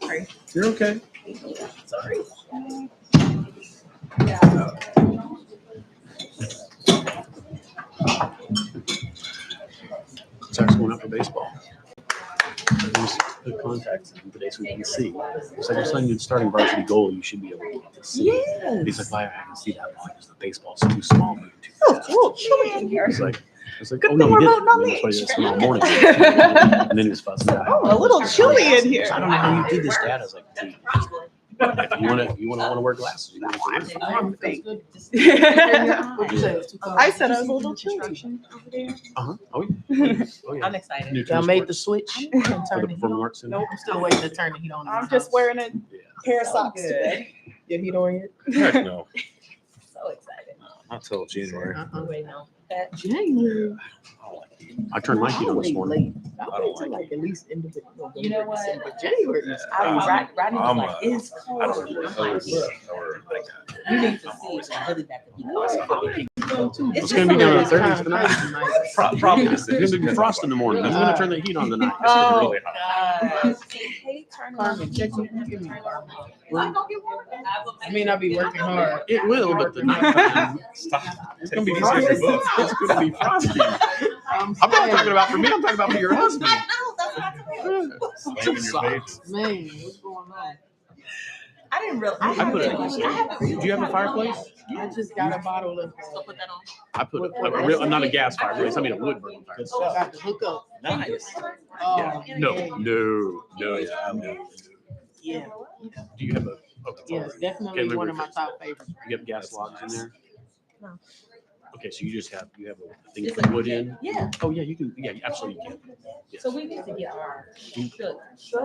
Sorry. You're okay. Sorry. Zach's going out for baseball. He's put contacts in today so we can see. So your son, you're starting varsity goal, you should be able to see. Yes. He's like, why I can see that ball because the baseball's too small. Too fast. Oh, chilly in here. He's like, I was like, Good oh thing no, we're he voting on didn't. me. That's why he spent all morning. And then he was fussing out. Oh, a little chilly in here. I don't know how you did this, Dad. I was like, dude, if you want to wear glasses, you gotta wear glasses. What'd you say? I said I was a little chilly. Oh yeah. Oh yeah. I'm excited. New Y'all tennis made the courts switch. for Turn the the heat performing on. arts center. Nope, I'm still waiting to turn the heat on. I'm just wearing a Yeah. pair of socks Good. today. Your heat on yet? Heck no, So excited. not till January. Wait, no. January. I turned my heat on this morning. I wait till like at least end of November, You know what? December. January. is Rodney was I'm like, it's cold. I I'm don't like, like you need to see it's really back to be cold. It's gonna be down in the 30s Kind of tonight. crazy, Probably It's gonna be frost in the morning. I'm gonna turn the heat on tonight. It's gonna be Oh, really hot. God. Hey, turn Carmen, check me. Give me Carmen. I mean, I'll be working hard. It will, but the nighttime, Stop. it's gonna be Take it easy on frosty. your book. It's gonna be frosty. I'm not talking about for me. I'm talking about for your husband. Slamming your face. Man, what's going on? I didn't realize. I put do you have a fireplace? I just got a bottle of. Put that on. I put a real, not a gas fireplace. I mean a wood burning fireplace. Got the hook up. Nice. Oh, No, yeah. no. Yeah, Do you have a? Okay. yeah, it's definitely Can't one remember of if my top favorites. You have gas logs in there? No. Okay, so you have a thing to put wood in? Yeah. Oh, yeah, you can, yeah, absolutely you can. Yes. So we need to get our You shut.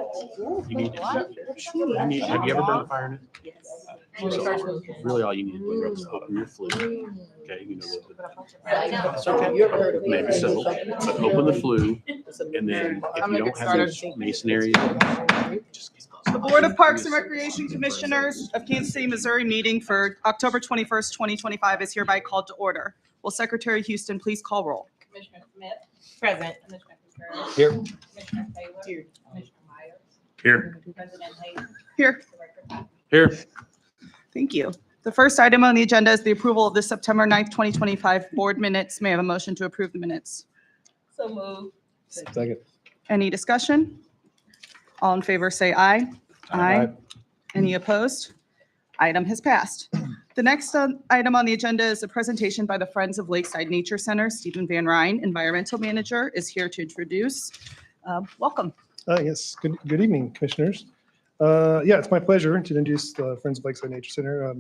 need, have you ever burned a fire in it? Yes. So really all you need to do is open your flue. Okay, you know, That's okay. You ever heard of Maybe so, but open the flue and then if you don't have those masonry, just The Board of Parks and Recreation Commissioners of Kansas City, Missouri meeting for October 21st, 2025 is hereby called to order. Will Secretary Houston please call roll? Commissioner Smith. Present. Commissioner Contreras. Here. Commissioner Taylor. Here. Commissioner Myers. Here. President Hayden. Here. Director Pop. here. Thank you. The first item on the agenda is the approval of the September 9th, 2025 board minutes. May I have a motion to approve the minutes? So moved. Second. Any discussion? All in favor, say aye. Aye. Any opposed? Item has passed. The next item on the agenda is a presentation by the Friends of Lakeside Nature Center. Stephen Van Ryn, Environmental Manager, is here to introduce. Welcome. Yes, good evening, commissioners. Yeah, it's my pleasure to introduce the Friends of Lakeside Nature Center.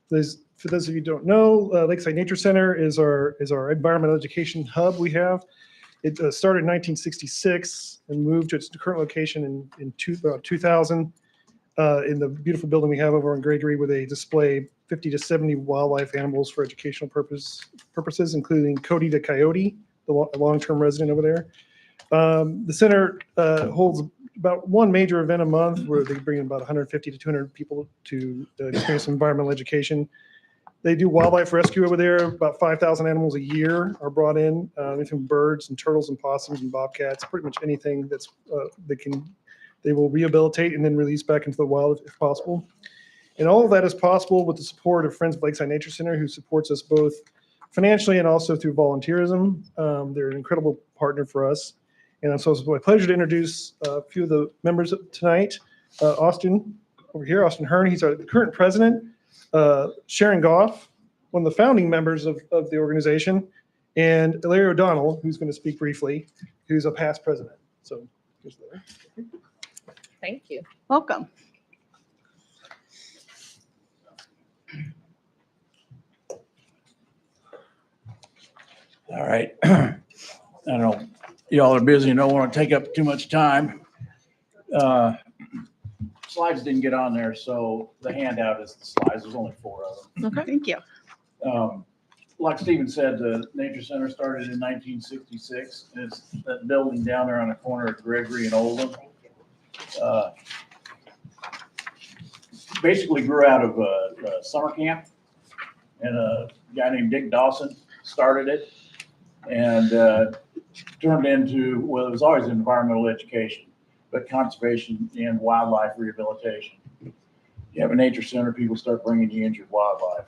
For those of you who don't know, Lakeside Nature Center is our environmental education hub we have. It started in 1966 and moved to its current location in 2000 in the beautiful building we have over in Gregory, where they display 50 to 70 wildlife animals for educational purposes, including Cody the coyote, the long-term resident over there. The center holds about one major event a month where they bring in about 150 to 200 people to experience environmental education. They do wildlife rescue over there. About 5,000 animals a year are brought in, anything birds and turtles and possums and bobcats, pretty much anything that's they will rehabilitate and then release back into the wild if possible. And all of that is possible with the support of Friends of Lakeside Nature Center, who supports us both financially and also through volunteerism. They're an incredible partner for us. And so it's my pleasure to introduce a few of the members tonight. Austin over here, Austin Hearn, he's our current president. Sharon Goff, one of the founding members of the organization, and Larry O'Donnell, who's going to speak briefly, who's a past president. So here's Larry. Thank you. Welcome. All right. I know y'all are busy and don't want to take up too much time. Slides didn't get on there, so the handout is the slides. There's only 4 of them. Okay. Thank you. Like Stephen said, the Nature Center started in 1966. And it's that building down there on the corner of Gregory and Oldham. Basically grew out of a summer camp, and a guy named Dick Dawson started it and turned into, well, it was always environmental education, but conservation and wildlife rehabilitation. You have a nature center, people start bringing you injured wildlife.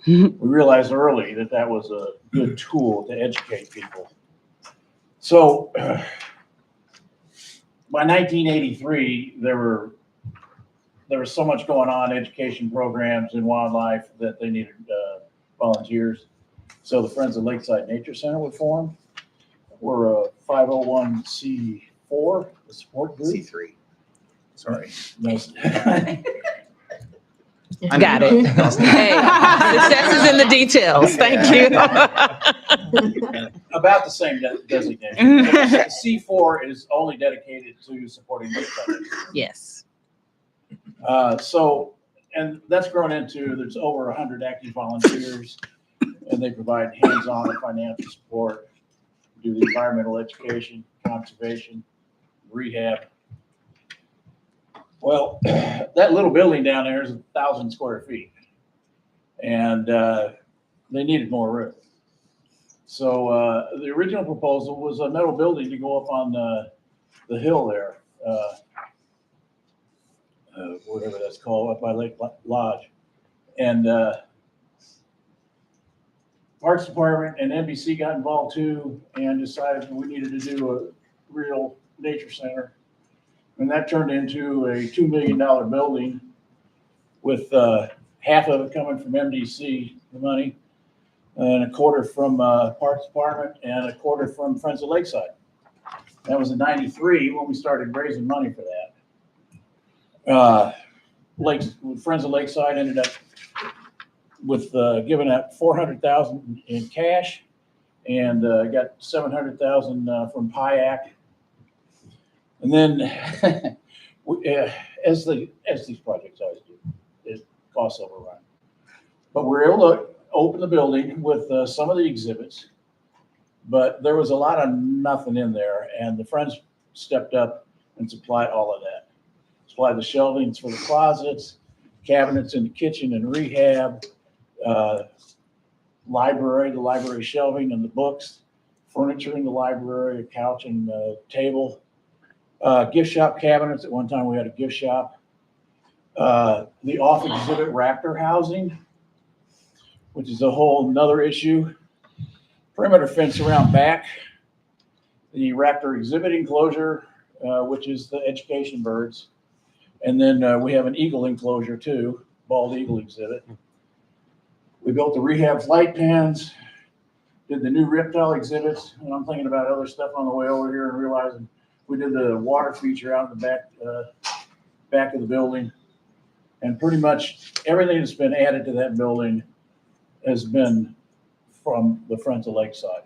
We realized early that that was a good tool to educate people. So by 1983, there was so much going on, education programs in wildlife, that they needed volunteers. So the Friends of Lakeside Nature Center were formed. We're a 501c4, the support group. C3. Sorry. No. Got it. Hey, success is in the details. Thank you. About the same designation. C4 is only dedicated to supporting lakeside. Yes. So, and that's grown into, there's over 100 active volunteers, and they provide hands-on and financial support, do the environmental education, conservation, rehab. Well, that little building down there is 1,000 square feet, and they needed more room. So the original proposal was a metal building to go up on the hill there, whatever that's called, up by Lake Lodge. And Parks Department and NBC got involved too, and decided we needed to do a real nature center. And that turned into a $2 million building with half of it coming from MDC, the money, and a quarter from Parks Department and a quarter from Friends of Lakeside. That was in '93 when we started raising money for that. Friends of Lakeside ended up with giving out $400,000 in cash, and got $700,000 from PIAC. And then, as these projects always do, it costs overrun. But we're able to open the building with some of the exhibits, but there was a lot of nothing in there, and the Friends stepped up and supplied all of that. Supplied the shelvings for the closets, cabinets in the kitchen and rehab, the library shelving and the books, furniture in the library, a couch and table. Gift shop cabinets. At one time we had a gift shop. The off-exhibit raptor housing, which is a whole nother issue. Perimeter fence around back. The raptor exhibit enclosure, which is the education birds. And then we have an eagle enclosure too, bald eagle exhibit. We built the rehab flight pens, did the new reptile exhibits, and I'm thinking about other stuff on the way over here and realizing we did the water feature out in the back of the building, and pretty much everything that's been added to that building has been from the Friends of Lakeside.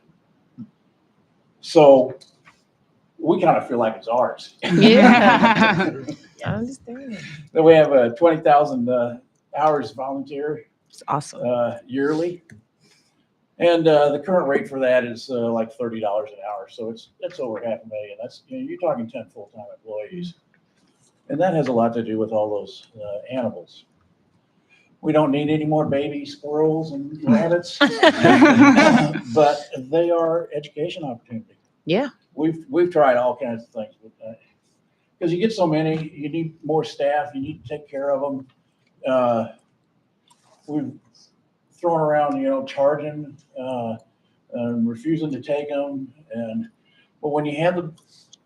So we kind of feel like it's ours. Yeah. I understand. Then we have 20,000 hours volunteer It's awesome. yearly. And the current rate for that is like $30 an hour. So it's over $500,000. That's, you're talking 10 full-time employees. And that has a lot to do with all those animals. We don't need any more baby squirrels and rabbits, but they are education opportunity. Yeah. We've tried all kinds of things with that. Because you get so many, you need more staff, you need to take care of them. We've thrown around, charging, refusing to take them. But when you have the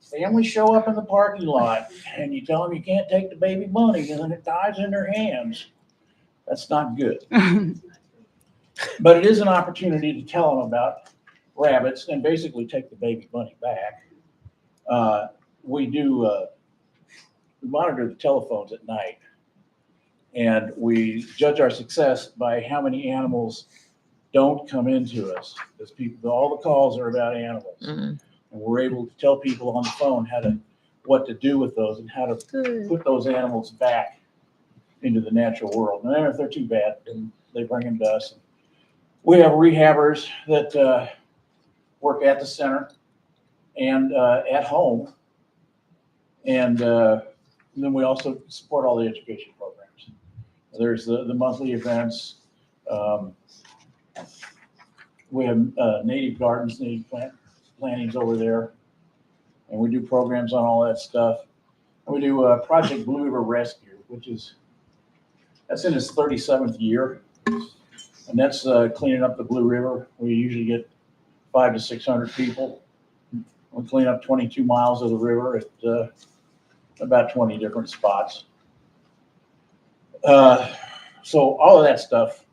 family show up in the parking lot and you tell them you can't take the baby bunny and then it dies in their hands, that's not good. But it is an opportunity to tell them about rabbits and basically take the baby bunny back. We monitor the telephones at night, and we judge our success by how many animals don't come into us. Because all the calls are about animals. Mm-hmm. And we're able to tell people on the phone what to do with those and how to put those animals back into the natural world. And then if they're too bad, then they bring them to us. We have rehabbers that work at the center and at home. And then we also support all the education programs. There's the monthly events. We have native gardens, native plantings over there. And we do programs on all that stuff. We do Project Blue River Rescue, that's in its 37th year. And that's cleaning up the Blue River. We usually get 500 to 600 people. We clean up 22 miles of the river at about 20 different spots. So all of that stuff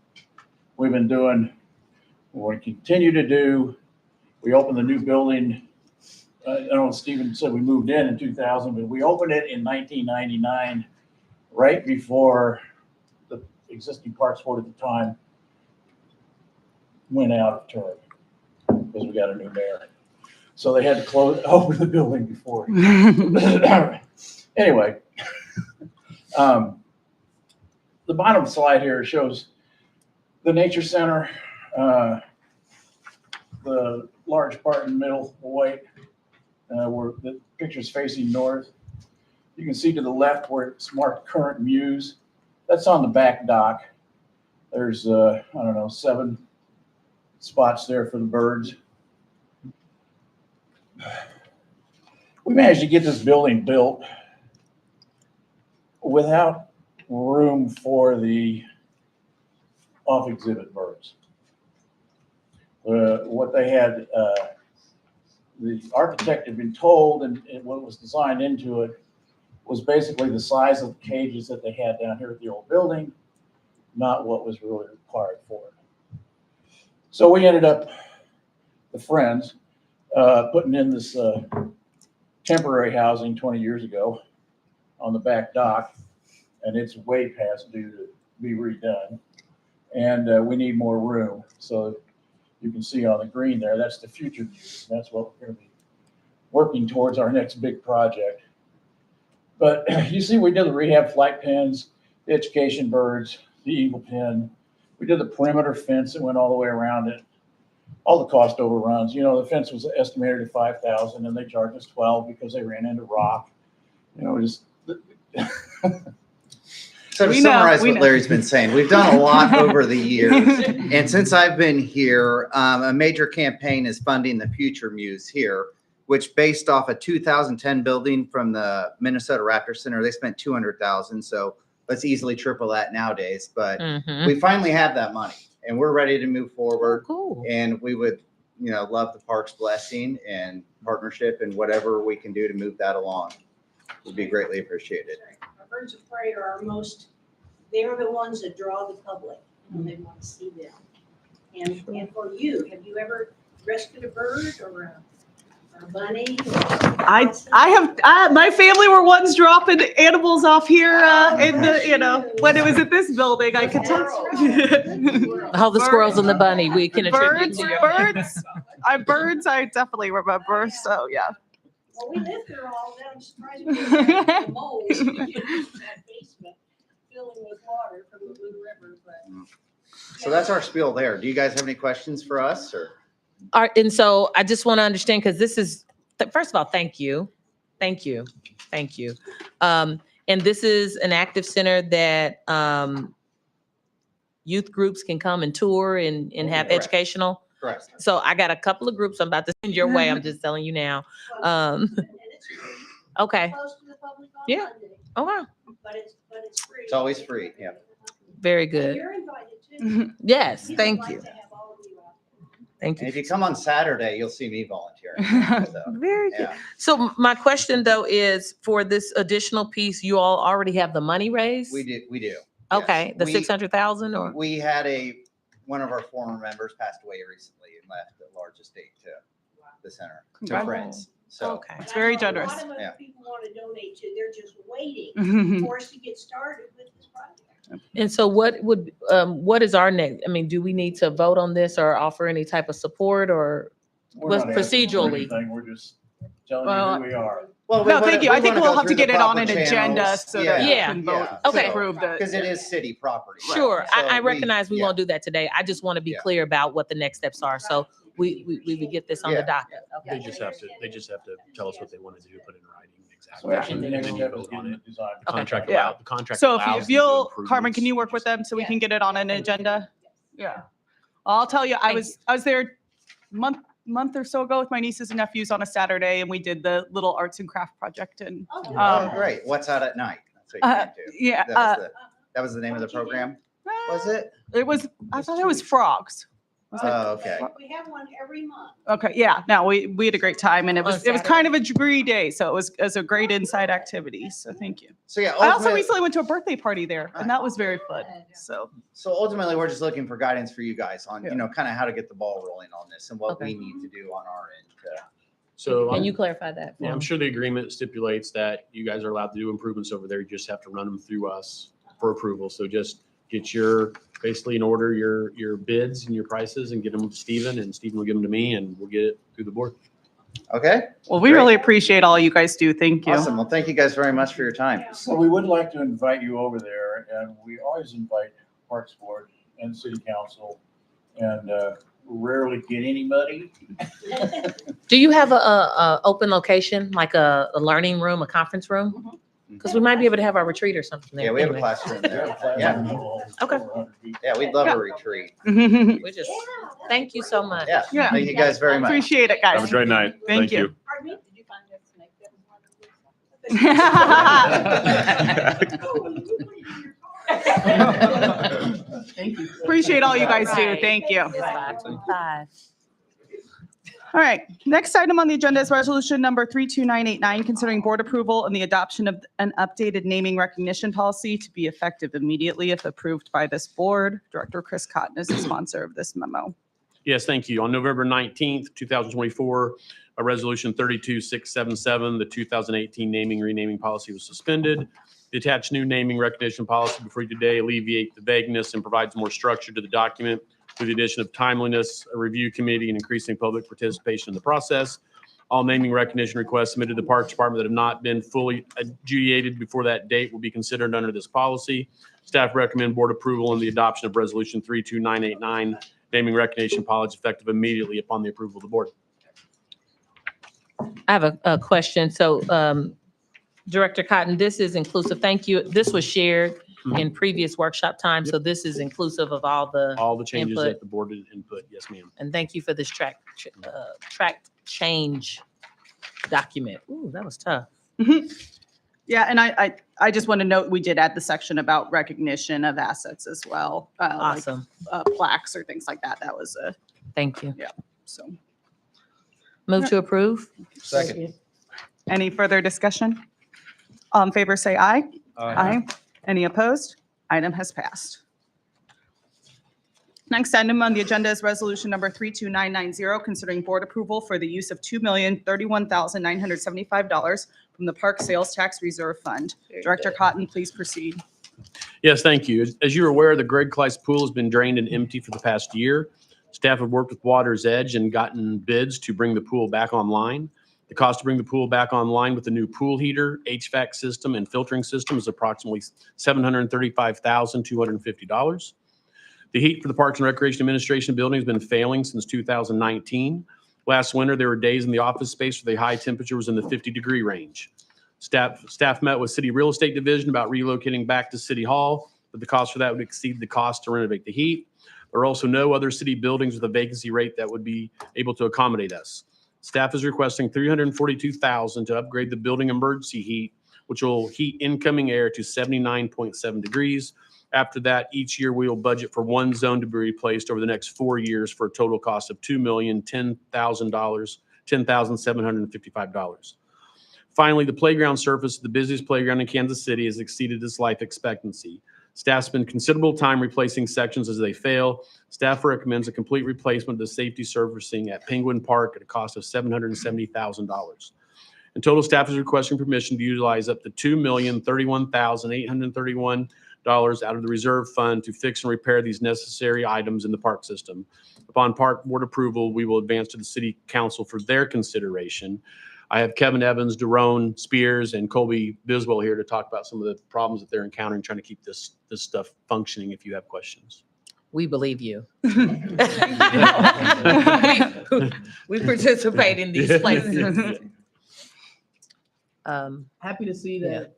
we've been doing, we're going to continue to do. We opened the new building. I know Stephen said we moved in 2000, but we opened it in 1999, right before the existing Parks Board at the time went out of term because we got a new mayor. So they had to open the building before. Anyway, the bottom slide here shows the nature center, the large part in the middle, the white, where the picture's facing north. You can see to the left where it's marked current Muse. That's on the back dock. There's, I don't know, 7 spots there for the birds. We managed to get this building built without room for the off-exhibit birds. What they had, the architect had been told, and what was designed into it was basically the size of the cages that they had down here at the old building, not what was really required for it. So we ended up, the Friends, putting in this temporary housing 20 years ago on the back dock, and it's way past due to be redone. And we need more room. So you can see on the green there, that's the future view. That's what we're going to be working towards our next big project. But you see, we did the rehab flight pens, the education birds, the eagle pen. We did the perimeter fence that went all the way around it. All the cost overruns. You know, the fence was estimated at $5,000, and they charged us $12 because they ran into rock. You know, just. So to summarize what Larry's been saying, we've done a lot over the years. And since I've been here, a major campaign is funding the Future Muse here, which based off a 2010 building from the Minnesota Raptor Center, they spent $200,000. So let's easily triple that nowadays. But we finally have that money and we're ready to move forward. Cool. And we would, love the park's blessing and partnership and whatever we can do to move that along would be greatly appreciated. Birds of prey are they're the ones that draw the public when they want to see them. And for you, have you ever rescued a bird or a bunny? I have, my family were once dropping animals off here in the, when it was at this building, I could tell. All the squirrels and the bunny, we can attribute Birds, birds, I definitely remember, so yeah. Well, we lived there all day. I'm surprised we didn't have mold in that basement filling with water from the Blue River. But So that's our spiel there. Do you guys have any questions for us or? All right, and so I just want to understand, because this is, first of all, thank you. Thank you. Thank you. And this is an active center that youth groups can come and tour and have Correct. Educational. Correct. So I got a couple of groups I'm about to send your way. I'm just telling you now. and it's free. Okay. Close to the public on Yeah. Monday, Oh, wow. but it's free. It's always free. Yeah. Very And good. you're invited too. Yes, We would thank like you. to have all of you out there. Thank And if you. you come on Saturday, you'll see me volunteering. So, Very good. yeah. So my question though is, for this additional piece, you all already have the money raised? We do. Yes. Okay, the We- 600,000 or? We had one of our former members passed away recently and left a large estate to the center, to Congrats. friends. So Okay. It's very And I know generous. A lot of Yeah. other people want to donate too. They're just waiting Mhm. for us to get started with this project. And so what is our next? I mean, do we need to vote on this or offer any type of support or? We're What's not asking for procedurally? anything. We're just telling Well, you who we are. well, No, thank you. I think we'll have to get it on an proper agenda channels. so that we Yeah. can vote Yeah. to Okay. approve the. Because it is city property. Sure, So I recognize we yeah. won't do that today. I just want to be Yeah. clear about what the next steps are. So we would get this on the Yeah. docket. They just have to tell us what they want to do, put it in writing So exactly. actually, the And next then you step is vote on getting it. the design. The contract Yeah. allows, the contract So allows them if to you'll, do Carmen, can you work with improvements. them so we can get it on an agenda? Yeah. I'll tell you, I was there month or so ago with my nieces and nephews on a Saturday, and we did the little arts and craft project. And Oh, good. Oh, great. What's out at night? That's what you uh, came to. yeah, That was the name of the program? Was it? it was. I thought it was frogs. Was it? Oh, okay. We have one every month. Okay, yeah. No, we had a great time, and it On was Saturday? kind of a degree day, so it was a great inside activity. So thank you. So yeah, I also ultimate- recently went to a birthday party there, and that was very fun. So so ultimately, we're just looking for guidance for you guys on, Yeah. kind of how to get the ball rolling on this and what Okay. we need to do on our end. So Can I'm, you clarify that? for yeah, I'm me? sure the agreement stipulates that you guys are allowed to do improvements over there. You just have to run them through us for approval. So just get basically in order, your bids and your prices and get them to Stephen, and Stephen will give them to me, and we'll get it through the board. Okay, well, we Great. really appreciate all you guys do. Thank you. awesome. Well, thank you guys very much for your time. So we would like to invite you over there, and we always invite Parks Board and City Council, and rarely get anybody. Do you have a open location, like a learning room, a conference room? Because we might be able to have our retreat or something there. Yeah, we have a anyway. classroom there. Yeah. Okay. Yeah, we'd love a retreat. We just, thank you so much. Yeah, Yeah. thank you guys very much. Appreciate it, guys. Have a great night. Thank you. Pardon me? Did you find that snake that was one Thank you. Appreciate all you guys do. Right. Thank you. It's 5:25. All right, next item on the agenda is resolution number 32989, considering board approval and the adoption of an updated naming recognition policy to be effective immediately if approved by this board. Director Chris Cotton is the sponsor of this memo. Yes, thank you. On November 19th, 2024, a resolution 32677, the 2018 naming renaming policy was suspended. The attached new naming recognition policy before you today alleviate the vagueness and provides more structure to the document through the addition of timeliness, a review committee, and increasing public participation in the process. All naming recognition requests submitted to the Parks Department that have not been fully adjudicated before that date will be considered under this policy. Staff recommend board approval and the adoption of resolution 32989, naming recognition policy effective immediately upon the approval of the board. I have a question. So, Director Cotton, this is inclusive. Thank you. This was shared in previous workshop time, so this is inclusive of all the, All the changes Input. that the board did input, yes, ma'am. and thank you for this track change document. Ooh, that was tough. Yeah, and I just want to note, we did add the section about recognition of assets as well. Like, Awesome. plaques or things like that. That was Thank you. so. Move to approve? Second. Any further discussion? All in favor, say aye. Aye. Any opposed? Item has passed. Next item on the agenda is resolution number 32990, considering board approval for the use of $2,031,975 from the Park Sales Tax Reserve Fund. Director Cotton, please proceed. Yes, thank you. As you're aware, the Greg Kleiss Pool has been drained and empty for the past year. Staff have worked with Water's Edge and gotten bids to bring the pool back online. The cost to bring the pool back online with the new pool heater, HVAC system, and filtering system is approximately $735,250. The heat for the Parks and Recreation Administration building has been failing since 2019. Last winter, there were days in the office space where the high temperature was in the 50-degree range. Staff met with City Real Estate Division about relocating back to City Hall, but the cost for that would exceed the cost to renovate the heat. There are also no other city buildings with a vacancy rate that would be able to accommodate us. Staff is requesting $342,000 to upgrade the building emergency heat, which will heat incoming air to 79.7 degrees. After that, each year we will budget for one zone to be replaced over the next 4 years for a total cost of $2,010,755. Finally, the playground surface, the busiest playground in Kansas City, has exceeded its life expectancy. Staff spend considerable time replacing sections as they fail. Staff recommends a complete replacement of the safety surfacing at Penguin Park at a cost of $770,000. In total, staff is requesting permission to utilize up to $2,031,831 out of the reserve fund to fix and repair these necessary items in the park system. Upon park board approval, we will advance to the city council for their consideration. I have Kevin Evans, Daron Spears, and Colby Biswell here to talk about some of the problems that they're encountering trying to keep this stuff functioning if you have questions. We believe you. We participate in these places. Happy to see that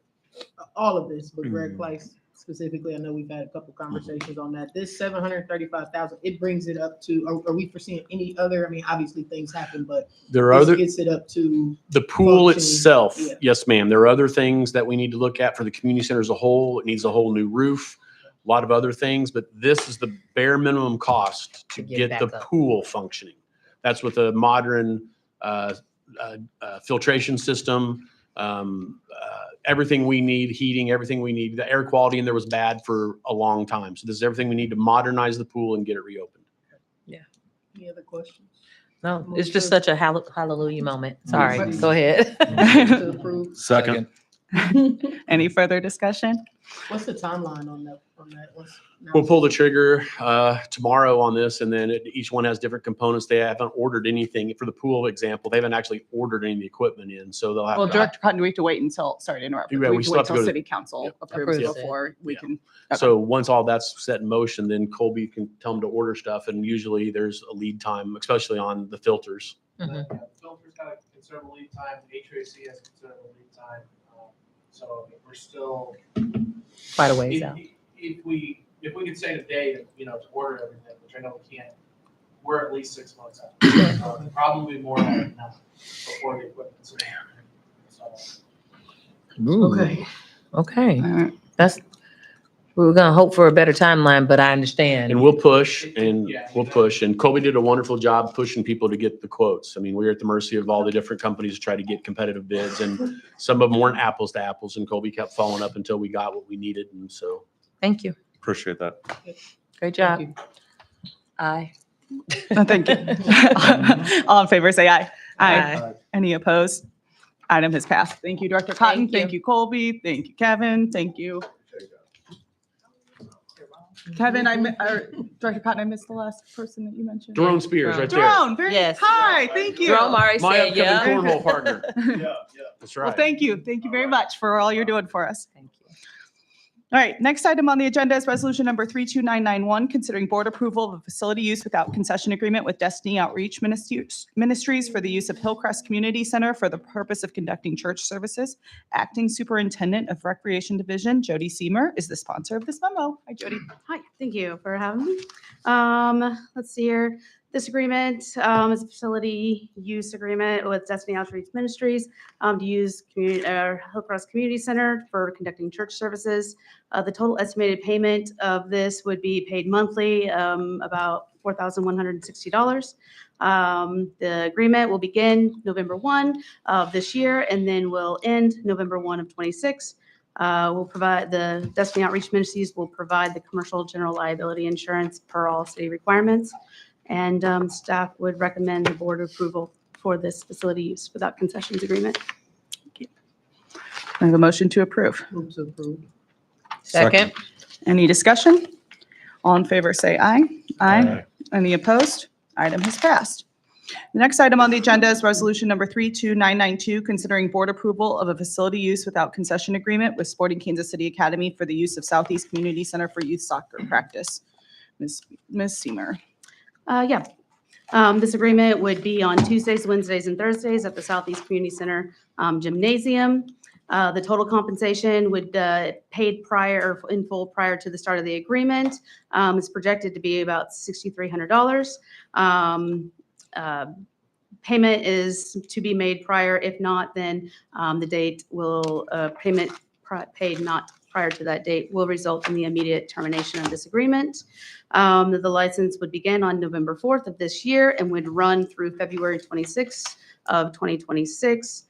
all of this, but Greg Kleiss specifically, I know we've had a couple conversations on that. This 735,000, it brings it up to, are we foreseeing any other, I mean, obviously things happen, but There are this other, gets it up to, the pool functioning, itself, yeah. yes, ma'am. There are other things that we need to look at for the community center as a whole. It needs a whole new roof, a lot of other things, but this is the bare minimum cost to To get get the back up. pool functioning. That's with a modern filtration system, everything we need, heating, everything we need. The air quality in there was bad for a long time. So this is everything we need to modernize the pool and get it reopened. any other questions? No, it's just such a hallelujah moment. Sorry, go ahead. To approve. Second. Any further discussion? What's the timeline on that? We'll pull the trigger tomorrow on this, and then each one has different components. They haven't ordered anything. For the pool example, they haven't actually ordered any of the equipment in, so they'll have Well, to. Director Cotton, do we have to wait until, sorry to interrupt, but Yeah, do we we have to still wait have to till go to- city council approves Approves it it. before we Yeah. can? So once all that's set in motion, then Colby can tell them to order stuff, and usually there's a lead time, especially on the filters. Mhm. Filters got a considerable lead time, HVAC has considerable lead time. So we're still, Quite a ways out. if we could say today that, to order everything, which I know we can't, we're at least 6 months out. Probably more like now before the equipment's in. So, Okay. Okay, All right. we were gonna hope for a better timeline, but I understand. And we'll push, and Colby did a wonderful job pushing people to get the quotes. I mean, we're at the mercy of all the different companies to try to get competitive bids, and some of them weren't apples to apples, and Colby kept following up until we got what we needed, and so. Thank you. Appreciate that. Great job. Thank Aye. Thank you. All in favor, say aye. Aye. Any opposed? Item has passed. Thank you, Director Cotton. Thank you. Thank you, Colby. Thank you, Kevin. Thank you. Kevin, Director Cotton, I missed the last person that you mentioned. Jerome Spears, right there. Jerome, very, Yes. hi, thank you. Jerome already My said, upcoming yeah. cornhole partner. That's right. Well, thank you. Thank you very much for all you're doing for us. Thank you. All right, next item on the agenda is resolution number 32991, considering board approval of a facility use without concession agreement with Destiny Outreach Ministries for the use of Hillcrest Community Center for the purpose of conducting church services. Acting Superintendent of Recreation Division, Jody Seamer, is the sponsor of this memo. Hi, Jody. Hi, thank you for having me. Let's see here. This agreement is a facility use agreement with Destiny Outreach Ministries to use Hillcrest Community Center for conducting church services. The total estimated payment of this would be paid monthly, about $4,160. The agreement will begin November 1 of this year and then will end November 1 of 26. We'll provide, the Destiny Outreach Ministries will provide the commercial general liability insurance per all city requirements. And staff would recommend the board approval for this facility use without concessions agreement. I have a motion to approve. Move to approve. Second. Any discussion? All in favor, say aye. Aye. Any opposed? Item has passed. The next item on the agenda is resolution number 32992, considering board approval of a facility use without concession agreement with Sporting Kansas City Academy for the use of Southeast Community Center for youth soccer practice. Ms. Seamer. This agreement would be on Tuesdays, Wednesdays, and Thursdays at the Southeast Community Center Gymnasium. The total compensation would paid prior in full prior to the start of the agreement. It's projected to be about $6,300. Payment is to be made prior. If not, then the date will payment paid not prior to that date will result in the immediate termination of this agreement. The license would begin on November 4th of this year and would run through February 26th of 2026.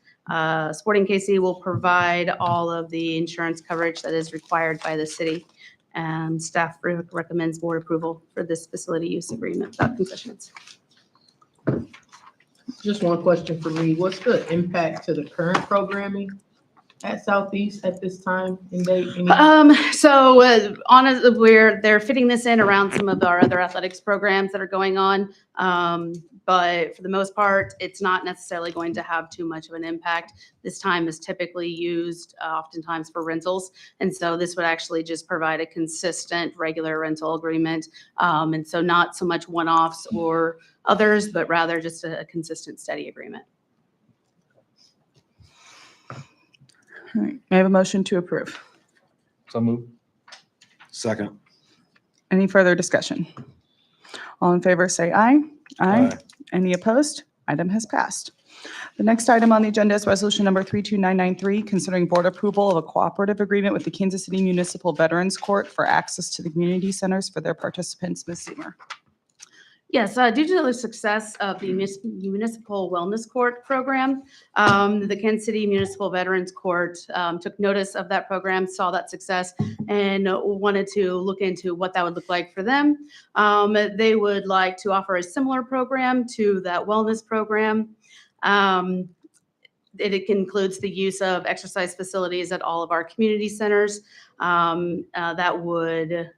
Sporting KC will provide all of the insurance coverage that is required by the city. And staff recommends board approval for this facility use agreement without concessions. Just one question for me. What's the impact to the current programming at Southeast at this time and date? Honestly, they're fitting this in around some of our other athletics programs that are going on. But for the most part, it's not necessarily going to have too much of an impact. This time is typically used oftentimes for rentals. And so this would actually just provide a consistent regular rental agreement. And so not so much one-offs or others, but rather just a consistent, steady agreement. All right, may I have a motion to approve? So move. Second. Any further discussion? All in favor, say aye. Aye. Any opposed? Item has passed. The next item on the agenda is resolution number 32993, considering board approval of a cooperative agreement with the Kansas City Municipal Veterans Court for access to the community centers for their participants. Ms. Seamer. Yes, due to the success of the Municipal Wellness Court program, the Kansas City Municipal Veterans Court took notice of that program, saw that success, and wanted to look into what that would look like for them. They would like to offer a similar program to that wellness program. It includes the use of exercise facilities at all of our community centers. That would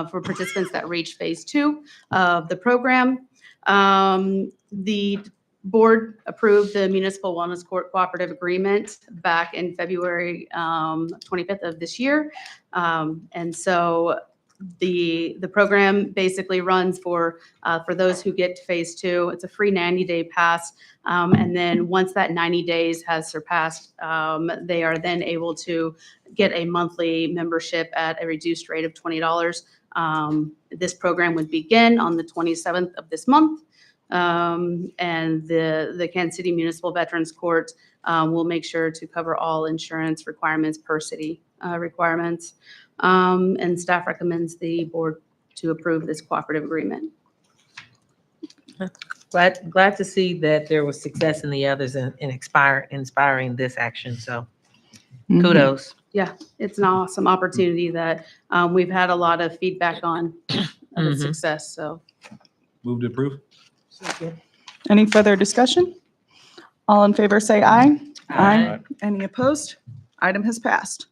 for participants that reach phase 2 of the program. The board approved the Municipal Wellness Court Cooperative Agreement back in February 25th of this year. And so the program basically runs for those who get to phase 2. It's a free 90-day pass. And then once that 90 days has surpassed, they are then able to get a monthly membership at a reduced rate of $20. This program would begin on the 27th of this month. And the Kansas City Municipal Veterans Court will make sure to cover all insurance requirements per city requirements. And staff recommends the board to approve this cooperative agreement. Glad to see that there was success in the others in inspiring this action. So kudos. Yeah, it's an awesome opportunity that we've had a lot of feedback on the success. So Move to approve. Any further discussion? All in favor, say aye. Aye. Any opposed? Item has passed.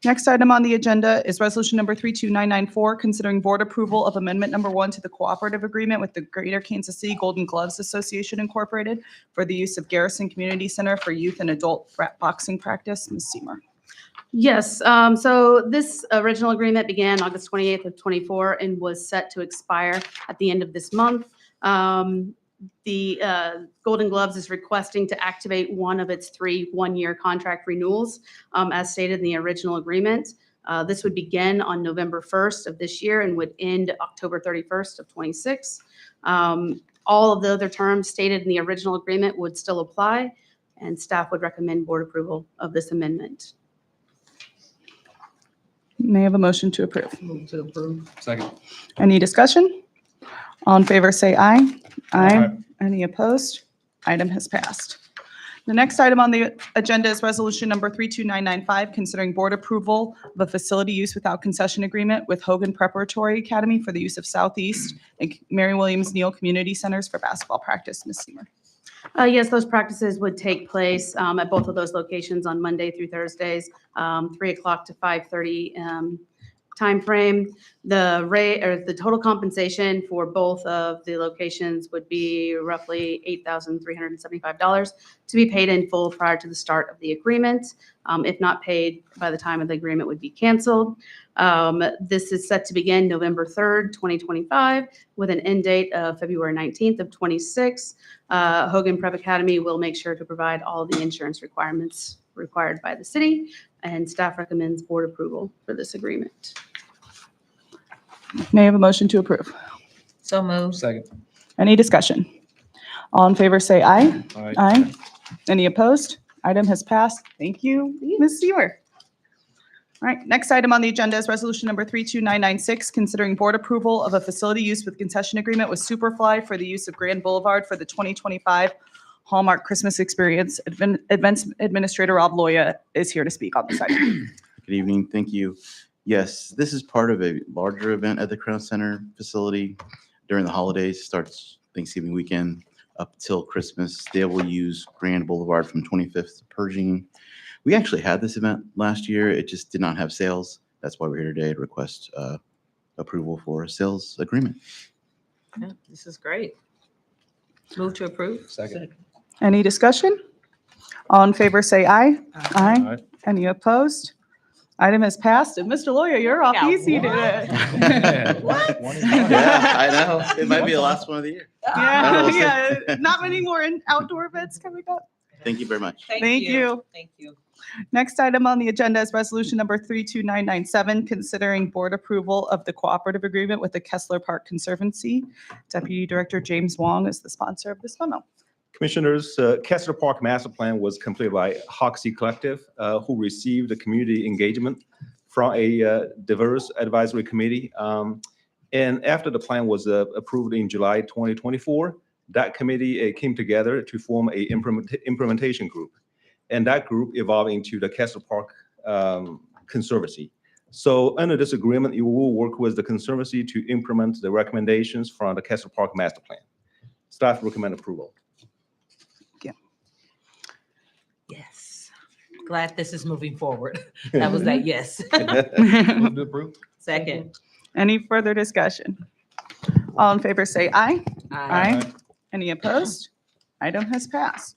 Next item on the agenda is resolution number 32994, considering board approval of amendment number 1 to the cooperative agreement with the Greater Kansas City Golden Gloves Association Incorporated for the use of Garrison Community Center for youth and adult boxing practice. Ms. Seamer. yes, so this original agreement began August 28th of 24 and was set to expire at the end of this month. The Golden Gloves is requesting to activate one of its 3 one-year contract renewals, as stated in the original agreement. This would begin on November 1st of this year and would end October 31st of 26. All of the other terms stated in the original agreement would still apply, and staff would recommend board approval of this amendment. May I have a motion to approve? Move to approve. Second. Any discussion? All in favor, say aye. Aye. Any opposed? Item has passed. The next item on the agenda is resolution number 32995, considering board approval of a facility use without concession agreement with Hogan Preparatory Academy for the use of Southeast and Mary Williams Neal Community Centers for basketball practice. Ms. Seamer. Yes, those practices would take place at both of those locations on Monday through Thursdays, 3 o'clock to 5:30 timeframe. The rate or the total compensation for both of the locations would be roughly $8,375 to be paid in full prior to the start of the agreement. If not paid by the time of the agreement would be canceled. This is set to begin November 3rd, 2025, with an end date of February 19th of 26. Hogan Prep Academy will make sure to provide all the insurance requirements required by the city, and staff recommends board approval for this agreement. May I have a motion to approve? So moved. Second. Any discussion? All in favor, say aye. Aye. Aye. Any opposed? Item has passed. Thank you, Ms. Seaver. All right, next item on the agenda is resolution number 32996, considering board approval of a facility use with concession agreement with Superfly for the use of Grand Boulevard for the 2025 Hallmark Christmas Experience. Events Administrator Rob Loya is here to speak on this item. Good evening. Thank you. Yes, this is part of a larger event at the Crown Center facility during the holidays. Starts Thanksgiving weekend up till Christmas. They will use Grand Boulevard from 25th to Pershing. We actually had this event last year. It just did not have sales. That's why we're here today to request approval for a sales agreement. Yeah, this is great. Move to approve. Second. Any discussion? All in favor, say aye. Aye. Aye. Any opposed? Item has passed. And Mr. Lawyer, you're off Yeah, easy today. What? One is Yeah, I know. It might be the last one of the year. Yeah, We'll see. yeah. Not many more outdoor events coming up. Thank you very much. Thank you. Thank you. Next item on the agenda is resolution number 32997, considering board approval of the cooperative agreement with the Kessler Park Conservancy. Deputy Director James Wong is the sponsor of this memo. Commissioners, Kessler Park Master Plan was completed by Hoxie Collective, who received a community engagement from a diverse advisory committee. And after the plan was approved in July 2024, that committee came together to form a implementation group. And that group evolved into the Kessler Park Conservancy. So under this agreement, you will work with the Conservancy to implement the recommendations from the Kessler Park Master Plan. Staff recommend approval. Yes. Glad this is moving forward. That was that yes. Move to approve. Second. Any further discussion? All in favor say aye. Aye. Any opposed? Item has passed.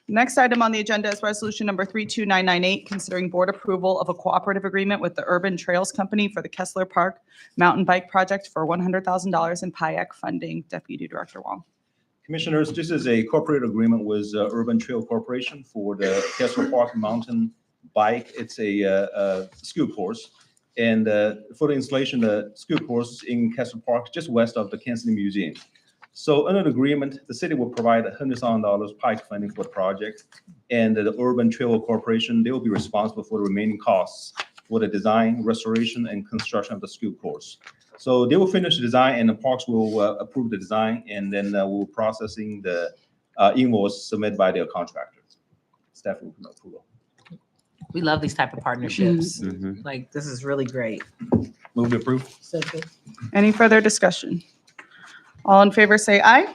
Next item on the agenda is resolution number 32998, considering board approval of a cooperative agreement with the Urban Trails Company for the Kessler Park Mountain Bike Project for $100,000 in PIAC funding. Deputy Director Wong. Commissioners, this is a corporate agreement with Urban Trail Corporation for the Kessler Park Mountain Bike. It's a ski course. And for the installation, the ski course in Kessler Park, just west of the Kansas City Museum. So under the agreement, the city will provide $100,000 PIAC funding for the project. And the Urban Trail Corporation, they will be responsible for the remaining costs for the design, restoration, and construction of the ski course. So they will finish the design and the parks will approve the design, and then we'll processing the invoice submitted by their contractors. Staff will recommend approval. We love these type of partnerships. Mhm. Like, this is really great. Move to approve. Second. Any further discussion? All in favor say aye.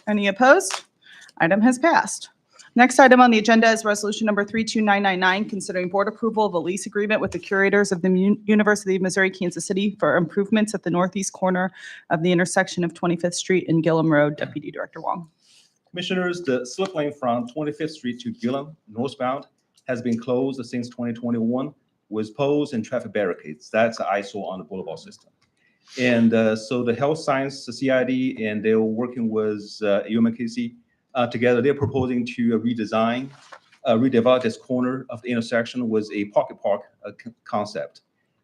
Any opposed? Item has passed. Next item on the agenda is resolution number 32999, considering board approval of a lease agreement with the curators of the University of Missouri, Kansas City for improvements at the northeast corner of the intersection of 25th Street and Gillum Road. Deputy Director Wong. Commissioners, the slip lane from 25th Street to Gillum northbound has been closed since 2021 with poles and traffic barricades. That's an eyesore on the boulevard system. And so the health science, the CID, and they're working with UMKC together. They're proposing to redevelop this corner of the intersection with a pocket park concept.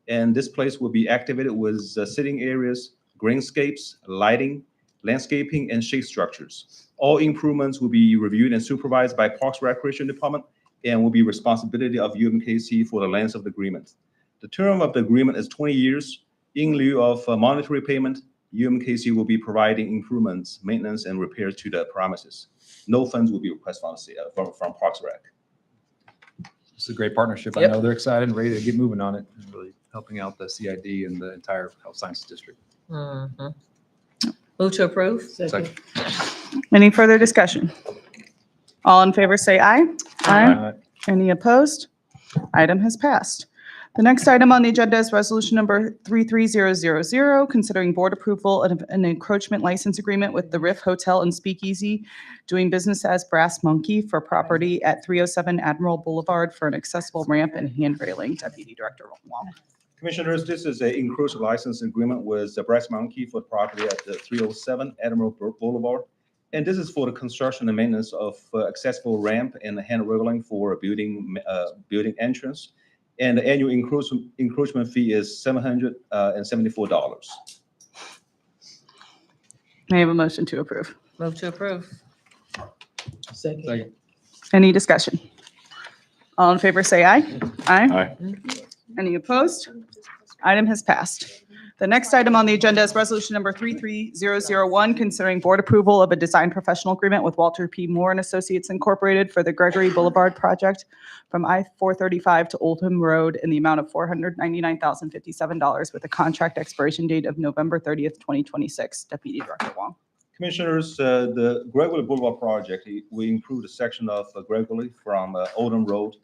And this place will be activated with sitting areas, greenscapes, lighting, landscaping, and shade structures. All improvements will be reviewed and supervised by Parks Recreation Department and will be responsibility of UMKC for the length of the agreement. The term of the agreement is 20 years. In lieu of monetary payment, UMKC will be providing improvements, maintenance, and repairs to the premises. No funds will be requested from Parks Rec. This is a great partnership. I Yep. know they're excited and ready to get moving on it and really helping out the CID and the entire health sciences district. Mhm. Move to approve? Second. Any further discussion? All in favor say aye. Any opposed? Item has passed. The next item on the agenda is resolution number 33000, considering board approval of an encroachment license agreement with the Riff Hotel and Speakeasy doing business as Brass Monkey for property at 307 Admiral Boulevard for an accessible ramp and hand railing. Deputy Director Wong. Commissioners, this is an encroachment license agreement with the Brass Monkey for property at the 307 Admiral Boulevard. And this is for the construction and maintenance of accessible ramp and hand railing for a building entrance. And the annual encroachment fee is $774. May I have a motion to approve? Move to approve. Second. Any discussion? All in favor say aye. Aye. Any opposed? Item has passed. The next item on the agenda is resolution number 33001, considering board approval of a design professional agreement with Walter P. Moore and Associates Incorporated for the Gregory Boulevard project from I-435 to Oldham Road in the amount of $499,057 with a contract expiration date of November 30th, 2026. Deputy Director Wong. Commissioners, the Gregory Boulevard project, we improved a section of Gregory from Oldham Road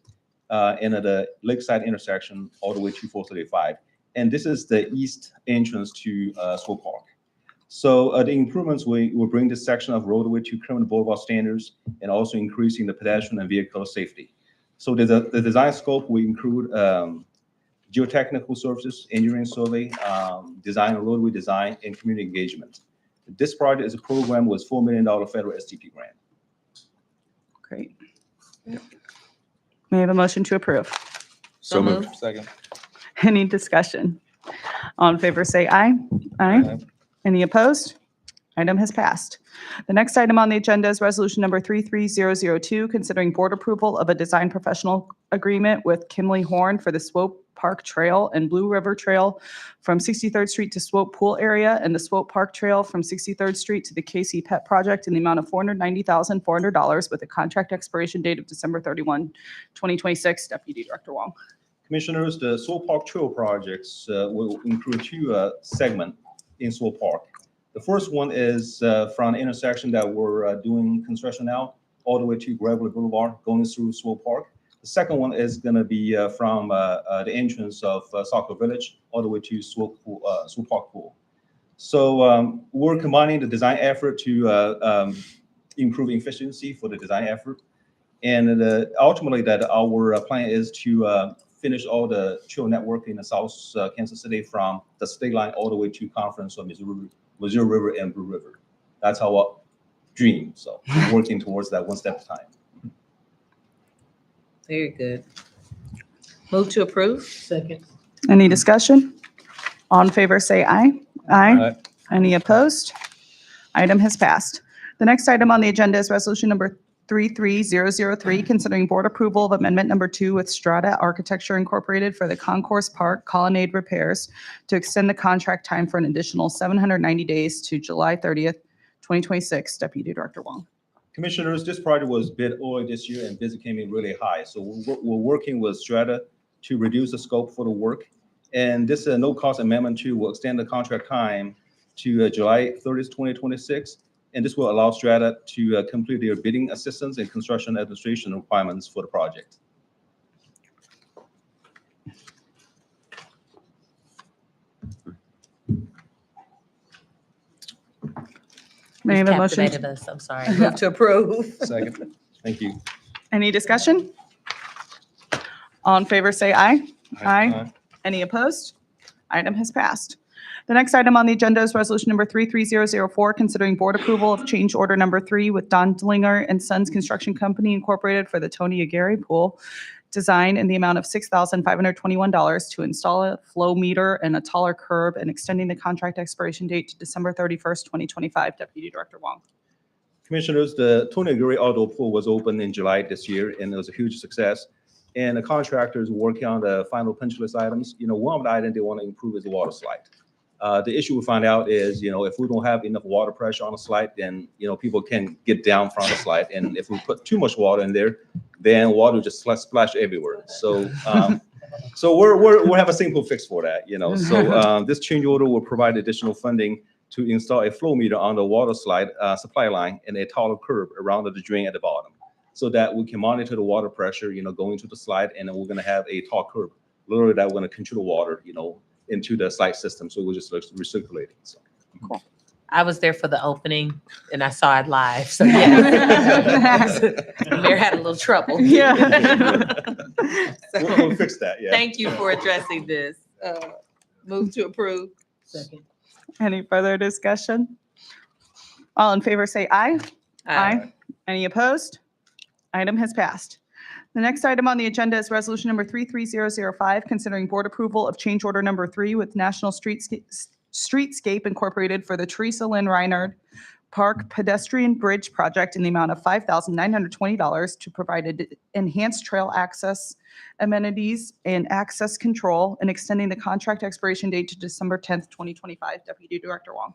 into the Lakeside intersection all the way to 435. And this is the east entrance to School Park. So the improvements will bring this section of roadway to current boulevard standards and also increasing the pedestrian and vehicle safety. So the design scope will include geotechnical services, engineering survey, design and roadway design, and community engagement. This project is a program with $4 million federal STP grant. Great. May I have a motion to approve? So moved. Second. Any discussion? All in favor, say aye. Aye. Any opposed? Item has passed. The next item on the agenda is resolution number 33002, considering board approval of a design professional agreement with Kimley Horn for the Swope Park Trail and Blue River Trail from 63rd Street to Swope Pool area and the Swope Park Trail from 63rd Street to the KC Pet Project in the amount of $490,400 with a contract expiration date of December 31, 2026. Deputy Director Wong. Commissioners, the Swope Park Trail projects will include two segments in Swope Park. The first one is from the intersection that we're doing construction now, all the way to Gravelly Boulevard, going through Swope Park. The second one is going to be from the entrance of Saco Village, all the way to Swope Park Pool. So we're combining the design effort to improve efficiency for the design effort. And ultimately, that our plan is to finish all the trail network in the South Kansas City from the state line all the way to confluence of Missouri River and Blue River. That's our dream. So we're working towards that one step at a time. Very good. Move to approve? Second. Any discussion? All in favor, say aye. Aye. Any opposed? Item has passed. The next item on the agenda is resolution number 33003, considering board approval of amendment number 2 with Strata Architecture Incorporated for the Concourse Park Colonnade repairs to extend the contract time for an additional 790 days to July 30th, 2026. Deputy Director Wong. Commissioners, this project was bid early this year and bids came in really high. So we're working with Strata to reduce the scope for the work. And this no-cost amendment 2 will extend the contract time to July 30th, 2026. And this will allow Strata to complete their bidding assistance and construction administration requirements for the project. May I have a motion? Captivated us, I'm sorry. Move to approve. Second. Thank you. Any discussion? All in favor, say aye. Aye. Any opposed? Item has passed. The next item on the agenda is resolution number 33004, considering board approval of change order number 3 with Dondlinger and Sons Construction Company Incorporated for the Tony Aguirre Pool design in the amount of $6,521 to install a flow meter and a taller curb and extending the contract expiration date to December 31st, 2025. Deputy Director Wong. Commissioners, the Tony Aguirre Auto Pool was opened in July this year, and it was a huge success. And the contractors working on the final punch list items. One of the items they want to improve is the water slide. The issue we find out is, if we don't have enough water pressure on the slide, then, people can get down from the slide. And if we put too much water in there, then water just splash everywhere. So, so we have a simple fix for that, So this change order will provide additional funding to install a flow meter on the water slide supply line and a taller curb around the drain at the bottom, so that we can monitor the water pressure, going to the slide, and then we're going to have a tall curb, literally that we're going to control the water, into the slide system, so we're just recirculating. So. Cool. I was there for the opening and I saw it live, so yes. Mayor had a little trouble. Yeah. We'll fix that, yeah. Thank you for addressing this. Move to approve. Second. Any further discussion? All in favor, say aye. Aye. Any opposed? Item has passed. The next item on the agenda is resolution number 33005, considering board approval of change order number 3 with National Streetscape Incorporated for the Teresa Lynn Reinhardt Park Pedestrian Bridge Project in the amount of $5,920 to provide enhanced trail access amenities and access control, and extending the contract expiration date to December 10th, 2025. Deputy Director Wong.